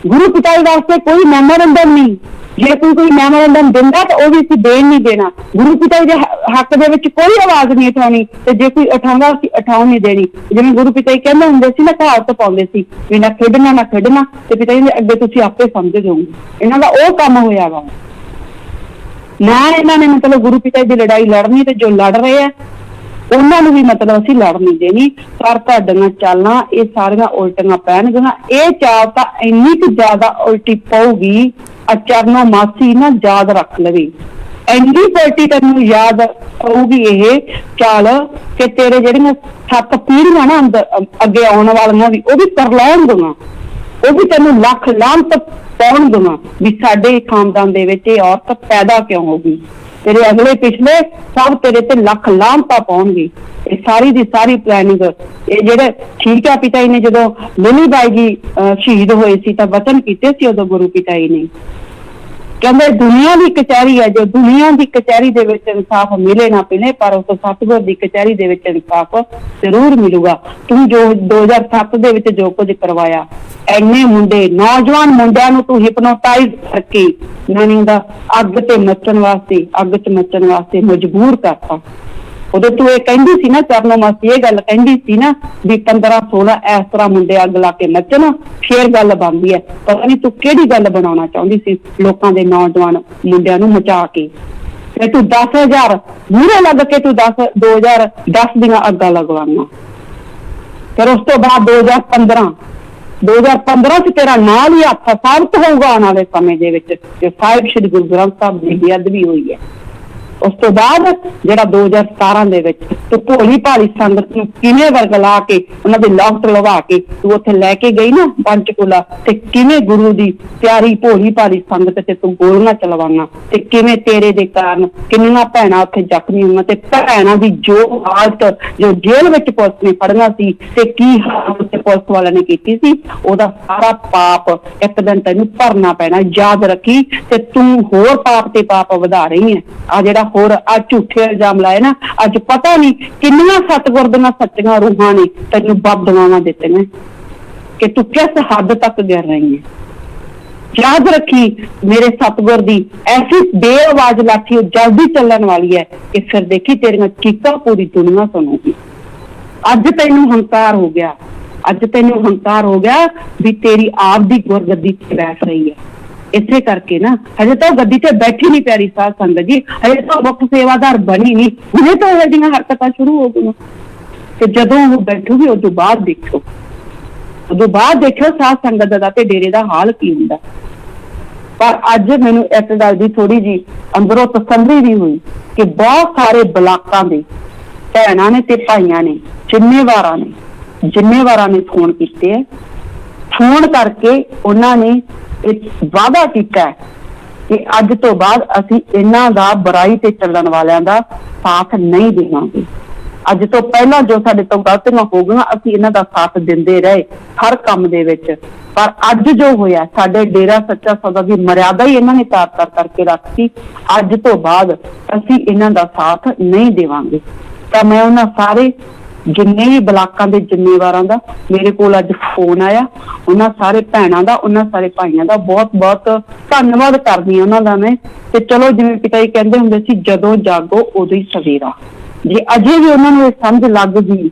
ਗੁਰੂ ਪਿਤਾ ਜੀ ਵਾਸਤੇ ਕੋਈ ਮੈਮੋਰੰਡਮ ਨਹੀਂ। ਜੇ ਕੋਈ ਮੈਮੋਰੰਡਮ ਦਿੰਦਾ ਤਾਂ ਉਹ ਵੀ ਅਸੀਂ ਦੇਣ ਨਹੀਂ ਦੇਣਾ। ਗੁਰੂ ਪਿਤਾ ਜੀ ਦੇ ਹੱਕ ਦੇ ਵਿੱਚ ਕੋਈ ਆਵਾਜ਼ ਨਹੀਂ ਉਠਾਉਣੀ, ਤੇ ਜੇ ਕੋਈ ਉਠਾਉਂਦਾ ਅਸੀਂ ਉਠਾਉਣ ਨਹੀਂ ਦੇਣੀ। ਜਿਵੇਂ ਗੁਰੂ ਪਿਤਾ ਜੀ ਕਹਿੰਦੇ ਹੁੰਦੇ ਸੀ ਨਾ, ਕਹਾਵਤ ਪਾਉਂਦੇ ਸੀ ਵੀ ਨਾ ਖੇਡਣਾ ਨਾ ਖੇਡਣਾ, ਤੇ ਪਿਤਾ ਜੀ ਦੇ ਅੱਗੇ ਤੁਸੀਂ ਆਪੇ ਸਮਝ ਜਾਓਗੇ। ਇਹਨਾਂ ਦਾ ਉਹ ਕੰਮ ਹੋਇਆ ਵਾ ਨਾ। ਇਹਨਾਂ ਨੇ ਮਤਲਬ ਗੁਰੂ ਪਿਤਾ ਜੀ ਦੀ ਲੜਾਈ ਲੜਨੀ, ਤੇ ਜੋ ਲੜ ਰਹੇ ਆ ਉਹਨਾਂ ਨੂੰ ਵੀ ਮਤਲਬ ਅਸੀਂ ਲੜ ਨਹੀਂ ਦੇਣੀ। ਪਰ ਤੁਹਾਡੀਆਂ ਚਾਲਾਂ ਇਹ ਸਾਰੀਆਂ ਉਲਟੀਆਂ ਪੈਣਗੀਆਂ। ਇਹ ਚਾਲ ਤਾਂ ਇੰਨੀ ਕੁ ਜ਼ਿਆਦਾ ਉਲਟੀ ਪਊਗੀ, ਚਰਨੋਂ ਮਾਸੀ ਨਾ ਯਾਦ ਰੱਖ ਲਵੇ, ਇੰਨੀ ਪਲਟੀ ਤੈਨੂੰ ਯਾਦ ਪਊਗੀ ਇਹ ਚਾਲ ਕਿ ਤੇਰੇ ਜਿਹੜੀਆਂ 7 ਪੀੜ੍ਹੀਆਂ ਨਾ ਅੰਦਰ ਅੱਗੇ ਆਉਣ ਵਾਲੀਆਂ ਵੀ ਉਹ ਵੀ ਕਰ ਲੈਣਗੀਆਂ, ਉਹ ਵੀ ਤੈਨੂੰ ਲੱਖ ਲਾਹਨਤ ਪਾਉਣਗੀਆਂ ਵੀ ਸਾਡੇ ਖਾਨਦਾਨ ਦੇ ਵਿੱਚ ਇਹ ਔਰਤ ਪੈਦਾ ਕਿਉਂ ਹੋ ਗਈ। ਤੇਰੇ ਅਗਲੇ ਪਿਛਲੇ ਸਭ ਤੇਰੇ ਤੇ ਲੱਖ ਲਾਹਨਤਾਂ ਪਾਉਣਗੇ। ਇਹ ਸਾਰੀ ਦੀ ਸਾਰੀ ਪਲੈਨਿੰਗ ਇਹ ਜਿਹੜੇ ਠੀਕ ਹੈ। ਪਿਤਾ ਜੀ ਨੇ ਜਦੋਂ ਲਿਲੀ ਬਾਈ ਜੀ ਸ਼ਹੀਦ ਹੋਏ ਸੀ ਤਾਂ ਵਚਨ ਕੀਤੇ ਸੀ ਉਦੋਂ ਗੁਰੂ ਪਿਤਾ ਜੀ ਨੇ, ਕਹਿੰਦੇ ਦੁਨੀਆ ਦੀ ਕਚਹਿਰੀ ਹੈ, ਜੋ ਦੁਨੀਆ ਦੀ ਕਚਹਿਰੀ ਦੇ ਵਿੱਚ ਇਨਸਾਫ ਮਿਲੇ ਨਾ ਮਿਲੇ, ਪਰ ਉਸ ਸਤਿਗੁਰ ਦੀ ਕਚਹਿਰੀ ਦੇ ਵਿੱਚ ਇਨਸਾਫ ਜ਼ਰੂਰ ਮਿਲੂਗਾ। ਤੂੰ ਜੋ 2007 ਦੇ ਵਿੱਚ ਜੋ ਕੁਝ ਕਰਵਾਇਆ, ਇੰਨੇ ਮੁੰਡੇ ਨੌਜਵਾਨ ਮੁੰਡਿਆਂ ਨੂੰ ਤੂੰ ਹਿਪਨੋਟਾਈਜ਼ ਕਰਕੇ ਨਾਨੀ ਦਾ ਅੱਗ ਤੇ ਮੱਚਣ ਵਾਸਤੇ ਮਜਬੂਰ ਕਰਤਾ। ਉਦੋਂ ਤੂੰ ਇਹ ਕਹਿੰਦੀ ਸੀ ਨਾ, ਚਰਨੋਂ ਮਾਸੀ ਇਹ ਗੱਲ ਕਹਿੰਦੀ ਸੀ ਨਾ ਵੀ 15-16 ਇਸ ਤਰ੍ਹਾਂ ਮੁੰਡੇ ਅੱਗ ਲਾ ਕੇ ਨੱਚਣ ਫੇਰ ਗੱਲ ਬਣਦੀ ਹੈ। ਪਤਾ ਨਹੀਂ ਤੂੰ ਕਿਹੜੀ ਗੱਲ ਬਣਾਉਣਾ ਚਾਹੁੰਦੀ ਸੀ ਲੋਕਾਂ ਦੇ ਨੌਜਵਾਨ ਮੁੰਡਿਆਂ ਨੂੰ ਮਚਾ ਕੇ। ਤੇ ਤੂੰ 10,000 ਮੂਹਰੇ ਲੱਗ ਕੇ ਤੂੰ 2010 ਦੀਆਂ ਅੱਗਾਂ ਲਗਵਾਉਣਾ। ਫਿਰ ਉਸ ਤੋਂ ਬਾਅਦ 2015 ਚ ਤੇਰਾ ਨਾਲ ਹੀ ਹੱਥ ਸਾਬਤ ਹੋਊਗਾ ਆਉਣ ਵਾਲੇ ਸਮੇਂ ਦੇ ਵਿੱਚ ਕਿ ਸਾਹਿਬ ਸ਼੍ਰੀ ਗੁਰੂ ਗ੍ਰੰਥ ਸਾਹਿਬ ਦੀ ਬੇਅਦਬੀ ਹੋਈ ਹੈ। ਉਸ ਤੋਂ ਬਾਅਦ ਜਿਹੜਾ 2017 ਦੇ ਵਿੱਚ ਤੂੰ ਭੋਲੀ ਭਾਲੀ ਸੰਗਤ ਨੂੰ ਕਿਵੇਂ ਵਰਗਲਾ ਕੇ ਉਹਨਾਂ ਦੇ ਲੋਕਟ ਲਵਾ ਕੇ ਤੂੰ ਉੱਥੇ ਲੈ ਕੇ ਗਈ ਨਾ ਪੰਚਕੂਲਾ, ਤੇ ਕਿਵੇਂ ਗੁਰੂ ਦੀ ਪਿਆਰੀ ਭੋਲੀ ਭਾਲੀ ਸੰਗਤ ਤੇ ਤੂੰ ਗੋਲੀਆਂ ਚਲਵਾਈਆਂ, ਤੇ ਕਿਵੇਂ ਤੇਰੇ ਦੇ ਕਾਰਨ ਕਿੰਨੀਆਂ ਭੈਣਾਂ ਉੱਥੇ ਜ਼ਖਮੀ ਹੋਈਆਂ, ਤੇ ਭੈਣਾਂ ਦੀ ਜੋ ਹਾਲਤ ਜੋ ਜੇਲ੍ਹ ਵਿੱਚ ਪੁਲਿਸ ਨੇ ਫੜਨਾ ਸੀ ਤੇ ਕੀ ਹਾਲਤ ਪੁਲਿਸ ਵਾਲਿਆਂ ਨੇ ਕੀਤੀ ਸੀ, ਉਹਦਾ ਸਾਰਾ ਪਾਪ ਇੱਕ ਦਿਨ ਤੈਨੂੰ ਭਰਨਾ ਪੈਣਾ। ਯਾਦ ਰੱਖੀ। ਤੇ ਤੂੰ ਹੋਰ ਪਾਪ ਤੇ ਪਾਪ ਵਧਾ ਰਹੀ ਹੈ। ਆ ਜਿਹੜਾ ਹੋਰ ਅੱਜ ਝੂਠੇ ਇਲਜ਼ਾਮ ਲਾਏ ਨਾ, ਅੱਜ ਪਤਾ ਨਹੀਂ ਕਿੰਨੀਆਂ ਸਤਿਗੁਰ ਦੀਆਂ ਸੱਚੀਆਂ ਰੂਹਾਂ ਨੇ ਤੈਨੂੰ ਬਦਦੁਆਵਾਂ ਦਿੱਤੀਆਂ ਕਿ ਤੂੰ ਕਿਸ ਹੱਦ ਤੱਕ ਗਿਰ ਰਹੀ ਹੈ। ਯਾਦ ਰੱਖੀ ਮੇਰੇ ਸਤਿਗੁਰ ਦੀ ਐਸੀ ਬੇਆਵਾਜ਼ ਲਾਠੀ ਉਹ ਜਲਦੀ ਚੱਲਣ ਵਾਲੀ ਹੈ ਕਿ ਫਿਰ ਦੇਖੀ ਤੇਰੀਆਂ ਚੀਕਾਂ ਪੂਰੀ ਦੁਨੀਆ ਸੁਣੂਗੀ। ਅੱਜ ਤੈਨੂੰ ਹੰਕਾਰ ਹੋ ਗਿਆ ਵੀ ਤੇਰੀ ਆਪ ਦੀ ਗੁਰਗੱਦੀ ਤੇ ਬੈਠ ਰਹੀ ਹੈ। ਇਸੇ ਕਰਕੇ ਨਾ ਹਜੇ ਤਾਂ ਗੱਦੀ ਤੇ ਬੈਠੀ ਨਹੀਂ ਪਿਆਰੀ ਸਾਧ ਸੰਗਤ ਜੀ, ਹਜੇ ਤਾਂ ਮੁੱਖ ਸੇਵਾਦਾਰ ਬਣੀ ਨਹੀਂ, ਹੁਣੇ ਤਾਂ ਇਹ ਜਿਹੀਆਂ ਹਰਕਤਾਂ ਸ਼ੁਰੂ ਹੋ ਗਈਆਂ। ਤੇ ਜਦੋਂ ਉਹ ਬੈਠੂਗੀ ਉਦੋਂ ਬਾਅਦ ਦੇਖਿਓ ਸਾਧ ਸੰਗਤ ਦਾ ਤੇ ਡੇਰੇ ਦਾ ਹਾਲ ਕੀ ਹੁੰਦਾ। ਪਰ ਅੱਜ ਮੈਨੂੰ ਇੱਕ ਗੱਲ ਦੀ ਥੋੜੀ ਜੀ ਅੰਦਰੋਂ ਤਸੱਲੀ ਵੀ ਹੋਈ ਕਿ ਬਹੁਤ ਸਾਰੇ ਬਲਾਕਾਂ ਦੇ ਭੈਣਾਂ ਨੇ ਤੇ ਭਾਈਆਂ ਨੇ ਜ਼ਿੰਮੇਵਾਰਾਂ ਨੇ ਫੋਨ ਕੀਤੇ ਹੈ। ਫੋਨ ਕਰਕੇ ਉਹਨਾਂ ਨੇ ਇੱਕ ਵਾਅਦਾ ਕੀਤਾ कि अज तो बाद असी इन्हां दा बुराई ते चलण वालियां दा साथ नहीं देवांगे। अज तो पहला जो साडे तो गलतियां हो गईयां असी इन्हां दा साथ दिंदे रहे हर काम दे विच, पर अज जो होया साडे डेरा सच्चा सौदा दी मर्यादा ही इन्हां ने तार-तार करके रखती। अज तो बाद असी इन्हां दा साथ नहीं देवांगे। तां मैं उन्हां सारे जिन्ने भी ब्लाकां दे जिम्मेवारां दा मेरे कोल अज फोन आया, उन्हां सारे भैणां दा उन्हां सारे भाइयां दा बहुत बहुत धन्नवाद करदी हां उन्हां दा मैं। ते चलो जिवें पिता जी कहंदे हुंदे सी जदों जागो उदों ही सवेरा। जे अजे भी उन्हां नूं समझ लग गई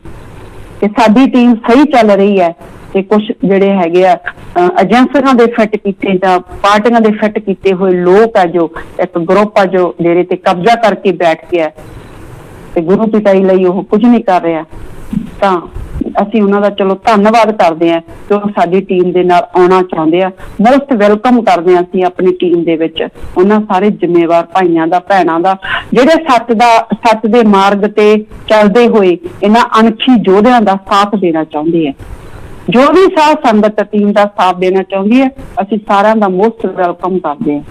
कि साडी टीम सही चल रही है ते कुछ जिहड़े हैगे आ एजेंसियां दे फिट कीते जां पार्टियां दे फिट कीते होए लोग है, जो एक ग्रुप है जो डेरे ते कब्जा करके बैठ गया ते गुरु पिता जी लई ओह कुछ नहीं कर रहा, तां ਅਸੀਂ ਉਹਨਾਂ ਦਾ ਚਲੋ ਧੰਨਵਾਦ ਕਰਦੇ ਹਾਂ ਜੋ ਸਾਡੀ ਟੀਮ ਦੇ ਨਾਲ ਆਉਣਾ ਚਾਹੁੰਦੇ ਆ। ਮੋਸਟ ਵੈਲਕਮ ਕਰਦੇ ਹਾਂ ਅਸੀਂ ਆਪਣੀ ਟੀਮ ਦੇ ਵਿੱਚ ਉਹਨਾਂ ਸਾਰੇ ਜ਼ਿੰਮੇਵਾਰ ਭਾਈਆਂ ਦਾ ਭੈਣਾਂ ਦਾ ਜਿਹੜੇ ਸੱਚ ਦੇ ਮਾਰਗ ਤੇ ਚੱਲਦੇ ਹੋਏ ਇਹਨਾਂ ਅਣਖੀ ਯੋਧਿਆਂ ਦਾ ਸਾਥ ਦੇਣਾ ਚਾਹੁੰਦੇ ਆ। ਜੋ ਵੀ ਸਾਥ ਸੰਗਤ ਟੀਮ ਦਾ ਸਾਥ ਦੇਣਾ ਚਾਹੁੰਦੀ ਹੈ ਅਸੀਂ ਸਾਰਿਆਂ ਦਾ ਮੋਸਟ ਵੈਲਕਮ ਕਰਦੇ ਹਾਂ।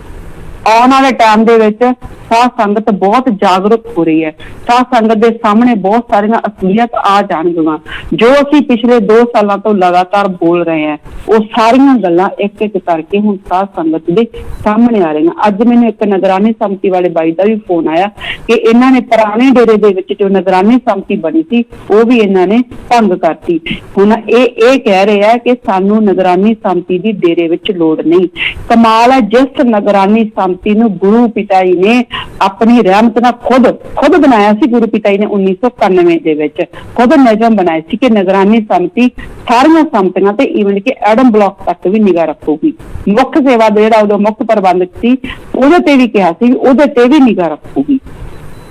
ਆਉਣ ਵਾਲੇ ਟਾਈਮ ਦੇ ਵਿੱਚ ਸਾਧ ਸੰਗਤ ਬਹੁਤ ਜਾਗਰੂਕ ਹੋ ਰਹੀ ਹੈ। ਸਾਧ ਸੰਗਤ ਦੇ ਸਾਹਮਣੇ ਬਹੁਤ ਸਾਰੀਆਂ ਅਸਲੀਅਤ ਆ ਜਾਣਗੀਆਂ। ਜੋ ਅਸੀਂ ਪਿਛਲੇ 2 ਸਾਲਾਂ ਤੋਂ ਲਗਾਤਾਰ ਬੋਲ ਰਹੇ ਹਾਂ ਉਹ ਸਾਰੀਆਂ ਗੱਲਾਂ ਇੱਕ ਇੱਕ ਕਰਕੇ ਹੁਣ ਸਾਧ ਸੰਗਤ ਦੇ ਸਾਹਮਣੇ ਆ ਰਹੀਆਂ। ਅੱਜ ਮੈਨੂੰ ਇੱਕ ਨਿਗਰਾਨੀ ਸਮਿਤੀ ਵਾਲੇ ਬਾਈ ਦਾ ਵੀ ਫੋਨ ਆਇਆ ਕਿ ਇਹਨਾਂ ਨੇ ਪੁਰਾਣੇ ਡੇਰੇ ਦੇ ਵਿੱਚ ਜੋ ਨਿਗਰਾਨੀ ਸਮਿਤੀ ਬਣੀ ਸੀ ਉਹ ਵੀ ਇਹਨਾਂ ਨੇ ਭੰਗ ਕਰਤੀ। ਹੁਣ ਇਹ ਕਹਿ ਰਹੇ ਆ ਕਿ ਸਾਨੂੰ ਨਿਗਰਾਨੀ ਸਮਿਤੀ ਦੀ ਡੇਰੇ ਵਿੱਚ ਲੋੜ ਨਹੀਂ। ਕਮਾਲ ਹੈ, ਜਿਸ ਨਿਗਰਾਨੀ ਸਮਿਤੀ ਨੂੰ ਗੁਰੂ ਪਿਤਾ ਜੀ ਨੇ अपनी रहमत नाल खुद बनाया सी। गुरु पिता जी ने 1991 ਦੇ ਵਿੱਚ खुद नियम बनाए सी कि निगरानी समिति सारियां समितियां ते ईवन के एडम ब्लॉक तक भी निगाह रखूगी। मुख्य सेवा दे जिहड़ा उदों मुख्य प्रबंधक सी ਉਹਦੇ ਤੇ भी कहा सी ਉਹਦੇ ਤੇ भी निगाह रखूगी।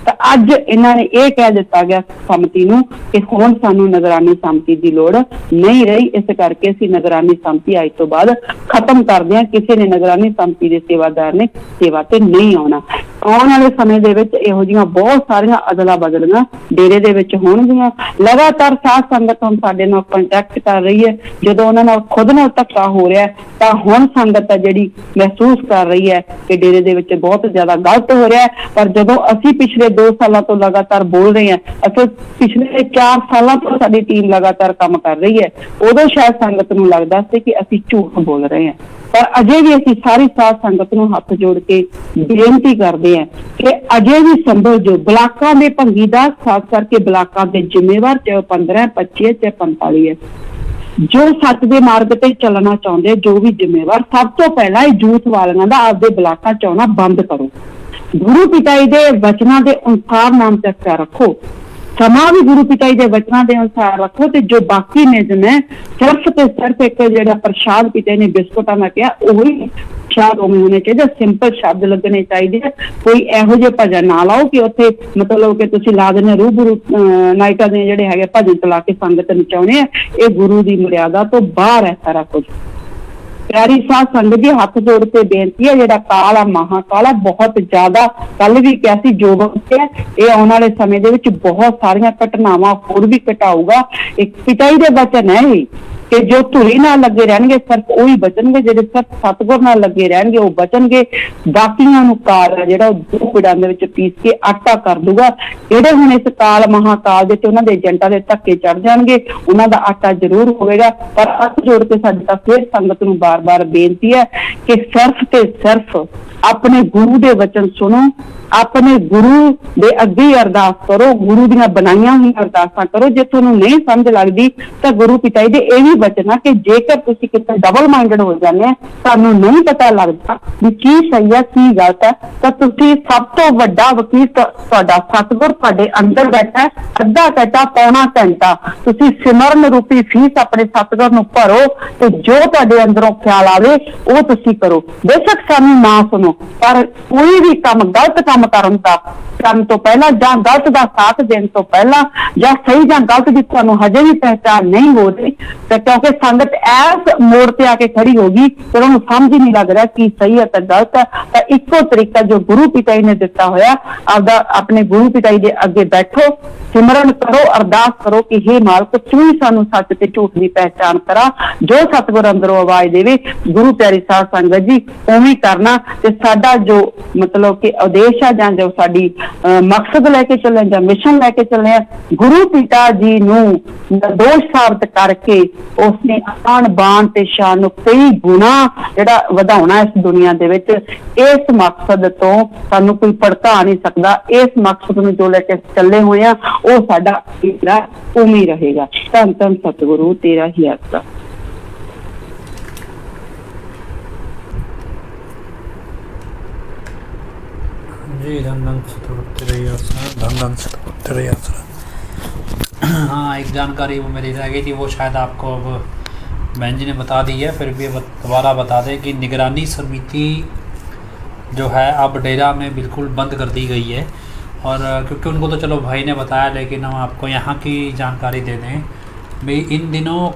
ਤਾਂ ਅੱਜ ਇਹਨਾਂ ਨੇ ਇਹ ਕਹਿ ਦਿੱਤਾ ਗਿਆ ਸਮਿਤੀ ਨੂੰ ਕਿ ਹੁਣ ਸਾਨੂੰ ਨਿਗਰਾਨੀ ਸਮਿਤੀ ਦੀ ਲੋੜ ਨਹੀਂ ਰਹੀ। ਇਸ ਕਰਕੇ ਅਸੀਂ ਨਿਗਰਾਨੀ ਸਮਿਤੀ ਅੱਜ ਤੋਂ ਬਾਅਦ ਖਤਮ ਕਰਦੇ ਹਾਂ। ਕਿਸੇ ਨੇ ਨਿਗਰਾਨੀ ਸਮਿਤੀ ਦੇ ਸੇਵਾਦਾਰ ਨੇ ਸੇਵਾ ਤੇ ਨਹੀਂ ਆਉਣਾ। ਆਉਣ ਵਾਲੇ ਸਮੇਂ ਦੇ ਵਿੱਚ ਇਹੋ ਜਿਹੀਆਂ ਬਹੁਤ ਸਾਰੀਆਂ ਅਦਲਾ ਬਦਲੀਆਂ ਡੇਰੇ ਦੇ ਵਿੱਚ ਹੋਣਗੀਆਂ। ਲਗਾਤਾਰ ਸਾਧ ਸੰਗਤ ਹੁਣ ਸਾਡੇ ਨਾਲ ਕੰਟੈਕਟ ਕਰ ਰਹੀ ਹੈ। ਜਦੋਂ ਉਹਨਾਂ ਨਾਲ ਖੁਦ ਨਾਲ ਧੱਕਾ ਹੋ ਰਿਹਾ ਤਾਂ ਹੁਣ ਸੰਗਤ ਹੈ ਜਿਹੜੀ ਮਹਿਸੂਸ ਕਰ ਰਹੀ ਹੈ ਕਿ ਡੇਰੇ ਦੇ ਵਿੱਚ ਬਹੁਤ ਜ਼ਿਆਦਾ ਗਲਤ ਹੋ ਰਿਹਾ। ਪਰ ਜਦੋਂ ਅਸੀਂ ਪਿਛਲੇ 2 ਸਾਲਾਂ ਤੋਂ ਲਗਾਤਾਰ ਬੋਲ ਰਹੇ ਹਾਂ, ਅਸੀਂ ਪਿਛਲੇ 4 ਸਾਲਾਂ ਤੋਂ ਸਾਡੀ ਟੀਮ ਲਗਾਤਾਰ ਕੰਮ ਕਰ ਰਹੀ ਹੈ, ਉਦੋਂ ਸ਼ਾਇਦ ਸੰਗਤ ਨੂੰ ਲੱਗਦਾ ਸੀ ਕਿ ਅਸੀਂ ਝੂਠ ਬੋਲ ਰਹੇ ਹਾਂ। ਪਰ ਅਜੇ ਵੀ ਅਸੀਂ ਸਾਰੀ ਸਾਧ ਸੰਗਤ ਨੂੰ ਹੱਥ ਜੋੜ ਕੇ ਬੇਨਤੀ ਕਰਦੇ ਹਾਂ ਕਿ ਅਜੇ ਵੀ ਸੰਭਲ ਜੋ ਬਲਾਕਾਂ ਦੇ ਭੰਗੀ ਦਾ ਖਾਸ ਕਰਕੇ ਬਲਾਕਾਂ ਦੇ ਜ਼ਿੰਮੇਵਾਰ ਚਾਹੇ 15 25 ਚਾਹੇ 45 ਹੈ, ਜੋ ਸੱਚ ਦੇ ਮਾਰਗ ਤੇ ਚੱਲਣਾ ਚਾਹੁੰਦੇ ਜੋ ਵੀ ਜ਼ਿੰਮੇਵਾਰ ਸਭ ਤੋਂ ਪਹਿਲਾਂ ਇਹ ਜੂਥ ਵਾਲਿਆਂ ਦਾ ਆਪਦੇ ਬਲਾਕਾਂ ਚ ਆਉਣਾ ਬੰਦ ਕਰੋ। ਗੁਰੂ ਪਿਤਾ ਜੀ ਦੇ ਵਚਨਾਂ ਦੇ ਅਨੁਸਾਰ ਨਾਮ ਚਰਚਾ ਰੱਖੋ। ਸਮਾਂ ਵੀ ਗੁਰੂ ਪਿਤਾ ਜੀ ਦੇ ਵਚਨਾਂ ਦੇ ਅਨੁਸਾਰ ਰੱਖੋ ਤੇ ਜੋ ਬਾਕੀ ਨਿਯਮ ਹੈ ਸਿਰਫ ਤੇ ਸਿਰਫ ਇੱਕ ਜਿਹੜਾ ਪ੍ਰਸ਼ਾਦ ਪਿਤਾ ਨੇ ਬਿਸਕੁਟਾਂ ਦਾ ਕਿਹਾ ਉਹੀ ਸ਼ਾਇਦ ਉਵੇਂ ਹੋਣੇ ਚਾਹੀਦੇ। ਸਿੰਪਲ ਸ਼ਬਦ ਲੱਗਣੇ ਚਾਹੀਦੇ। ਕੋਈ ਇਹੋ ਜਿਹੇ ਭਜਨ ਨਾ ਲਾਓ ਕਿ ਉੱਥੇ ਮਤਲਬ ਕਿ ਤੁਸੀਂ ਲਾ ਦਿੰਦੇ ਰੂਬਰੂ ਨਾਇਕਾਂ ਦੇ ਜਿਹੜੇ ਹੈਗੇ ਭਜਨ ਚਲਾ ਕੇ ਸੰਗਤ ਨਚਾਉਣੇ ਆ। ਇਹ ਗੁਰੂ ਦੀ ਮਰਿਆਦਾ ਤੋਂ ਬਾਹਰ ਹੈ ਸਾਰਾ ਕੁਝ। ਪਿਆਰੀ ਸਾਧ ਸੰਗਤ ਜੀ ਹੱਥ ਜੋੜ ਕੇ ਬੇਨਤੀ ਹੈ ਜਿਹੜਾ ਕਾਲ ਆ ਮਹਾਕਾਲ ਆ ਬਹੁਤ ਜ਼ਿਆਦਾ ਕੱਲ ਵੀ ਕਿਹਾ ਸੀ ਯੋਗ ਹੈ। ਇਹ ਆਉਣ ਵਾਲੇ ਸਮੇਂ ਦੇ ਵਿੱਚ ਬਹੁਤ ਸਾਰੀਆਂ ਘਟਨਾਵਾਂ ਹੋਰ ਵੀ ਘਟਾਊਗਾ। ਇੱਕ ਪਿਤਾ ਜੀ ਦੇ ਬਚਨ ਹੈ ਕਿ ਜੋ ਧੂਰੀ ਨਾਲ ਲੱਗੇ ਰਹਿਣਗੇ ਸਿਰਫ ਉਹੀ ਬਚਣਗੇ, ਜਿਹੜੇ ਸਿਰਫ ਸਤਿਗੁਰ ਨਾਲ ਲੱਗੇ ਰਹਿਣਗੇ ਉਹ ਬਚਣਗੇ। ਬਾਕੀਆਂ ਨੂੰ ਕਾਲ ਆ ਜਿਹੜਾ ਦੋ ਪਿੜਾਂ ਦੇ ਵਿੱਚ ਪੀਸ ਕੇ ਆਟਾ ਕਰ ਦੂਗਾ। ਜਿਹੜੇ ਹੁਣ ਇਸ ਕਾਲ ਮਹਾਕਾਲ ਦੇ ਤੇ ਉਹਨਾਂ ਦੇ ਏਜੰਟਾਂ ਦੇ ਧੱਕੇ ਚੜ ਜਾਣਗੇ ਉਹਨਾਂ ਦਾ ਆਟਾ ਜ਼ਰੂਰ ਹੋਵੇਗਾ। ਪਰ ਹੱਥ ਜੋੜ ਕੇ ਸਾਡੀ ਤਾਂ ਫਿਰ ਸੰਗਤ ਨੂੰ ਬਾਰ-ਬਾਰ ਬੇਨਤੀ ਹੈ ਕਿ ਸਿਰਫ ਤੇ ਸਿਰਫ ਆਪਣੇ ਗੁਰੂ ਦੇ ਵਚਨ ਸੁਣੋ, ਆਪਣੇ ਗੁਰੂ ਦੇ ਅੱਗੇ ਅਰਦਾਸ ਕਰੋ, ਗੁਰੂ ਦੀਆਂ ਬਣਾਈਆਂ ਹੋਈਆਂ ਅਰਦਾਸਾਂ ਕਰੋ। ਜੇ ਤੁਹਾਨੂੰ ਨਹੀਂ ਸਮਝ ਲੱਗਦੀ ਤਾਂ ਗੁਰੂ ਪਿਤਾ ਜੀ ਦੇ ਇਹ ਵੀ ਵਚਨ ਆ ਕਿ ਜੇਕਰ ਤੁਸੀਂ ਕਿਤੇ ਡਬਲ ਮਾਈਂਡਡ ਹੋ ਜਾਂਦੇ ਆ, ਤੁਹਾਨੂੰ ਨਹੀਂ ਪਤਾ ਲੱਗਦਾ ਵੀ ਕੀ ਸਹੀ ਹੈ ਕੀ ਗਲਤ ਹੈ, ਤਾਂ ਤੁਸੀਂ ਸਭ ਤੋਂ ਵੱਡਾ ਵਕੀਲ ਤੁਹਾਡਾ ਸਤਿਗੁਰ ਤੁਹਾਡੇ ਅੰਦਰ ਬੈਠਾ ਹੈ। ਅੱਧਾ ਘੰਟਾ ਪੌਣਾ ਘੰਟਾ ਤੁਸੀਂ ਸਿਮਰਨ ਰੂਪੀ ਫੀਸ ਆਪਣੇ ਸਤਿਗੁਰ ਨੂੰ ਭਰੋ ਤੇ ਜੋ ਤੁਹਾਡੇ ਅੰਦਰੋਂ ਖਿਆਲ ਆਵੇ ਉਹ ਤੁਸੀਂ ਕਰੋ। ਬੇਸ਼ੱਕ ਸਾਨੂੰ ਨਾ ਸੁਣੋ ਪਰ ਕੋਈ ਵੀ ਕੰਮ ਗਲਤ ਕੰਮ ਕਰਨ ਤੋਂ ਪਹਿਲਾਂ ਜਾਂ ਗਲਤ ਦਾ ਸਾਥ ਦੇਣ ਤੋਂ ਪਹਿਲਾਂ ਜਾਂ ਸਹੀ ਜਾਂ ਗਲਤ ਦੀ ਤੁਹਾਨੂੰ ਹਜੇ ਵੀ ਪਹਿਚਾਣ ਨਹੀਂ ਹੋ ਰਹੀ, ਤੇ ਕਿਉਂਕਿ ਸੰਗਤ ਐਸ ਮੋੜ ਤੇ ਆ ਕੇ ਖੜੀ ਹੋ ਗਈ ਤੇ ਉਹਨੂੰ ਸਮਝ ਹੀ ਨਹੀਂ ਲੱਗ ਰਿਹਾ ਕੀ ਸਹੀ ਹੈ ਤੇ ਗਲਤ ਹੈ। ਤਾਂ ਇੱਕੋ ਤਰੀਕਾ ਜੋ ਗੁਰੂ ਪਿਤਾ ਜੀ ਨੇ ਦਿੱਤਾ ਹੋਇਆ, ਆਪਦਾ ਆਪਣੇ ਗੁਰੂ ਪਿਤਾ ਜੀ ਦੇ ਅੱਗੇ ਬੈਠੋ, ਸਿਮਰਨ ਕਰੋ, ਅਰਦਾਸ ਕਰੋ ਕਿ ਹੇ ਮਾਲਕ ਤੂੰ ਹੀ ਸਾਨੂੰ ਸੱਚ ਤੇ ਝੂਠ ਦੀ ਪਹਿਚਾਣ ਕਰਾ। ਜੋ ਸਤਿਗੁਰ ਅੰਦਰੋਂ ਆਵਾਜ਼ ਦੇਵੇ ਗੁਰੂ ਪਿਆਰੀ ਸਾਧ ਸੰਗਤ ਜੀ ਉਵੇਂ ਕਰਨਾ। ਤੇ ਸਾਡਾ ਜੋ ਮਤਲਬ ਕਿ ਉਦੇਸ਼ ਆ ਜਾਂ ਜੋ ਸਾਡੀ ਮਕਸਦ ਲੈ ਕੇ ਚੱਲੇ ਜਾਂ ਮਿਸ਼ਨ ਲੈ ਕੇ ਚੱਲੇ ਆ, ਗੁਰੂ ਪਿਤਾ ਜੀ ਨੂੰ ਨਿਰਦੋਸ਼ ਸਾਬਤ ਕਰਕੇ ਉਸਨੇ ਆਣ ਬਾਣ ਤੇ ਸ਼ਾਨ ਨੂੰ ਕਈ ਗੁਣਾ ਜਿਹੜਾ ਵਧਾਉਣਾ ਇਸ ਦੁਨੀਆ ਦੇ ਵਿੱਚ, ਇਸ ਮਕਸਦ ਤੋਂ ਸਾਨੂੰ ਕੋਈ ਭੜਕਾ ਨਹੀਂ ਸਕਦਾ। ਇਸ ਮਕਸਦ ਨੂੰ ਜੋ ਲੈ ਕੇ ਚੱਲੇ ਹੋਏ ਆ ਉਹ ਸਾਡਾ ਜਿਹੜਾ ਉਵੇਂ ਹੀ ਰਹੇਗਾ। ਧੰਨ ਧੰਨ ਸਤਿਗੁਰੂ ਤੇਰਾ ਹੀ ਆਸਰਾ। जी धन धन सतगुरु तेरे आसरा, धन धन सतगुरु तेरे आसरा। हाँ, एक जानकारी वो मेरी रह गई थी, वो शायद आपको अब बहन जी ने बता दी है, फिर भी दोबारा बता दें कि निगरानी समिति जो है अब डेरा में बिल्कुल बंद कर दी गई है। और क्योंकि उनको तो चलो भाई ने बताया, लेकिन हम आपको यहाँ की जानकारी दे दें भाई, इन दिनों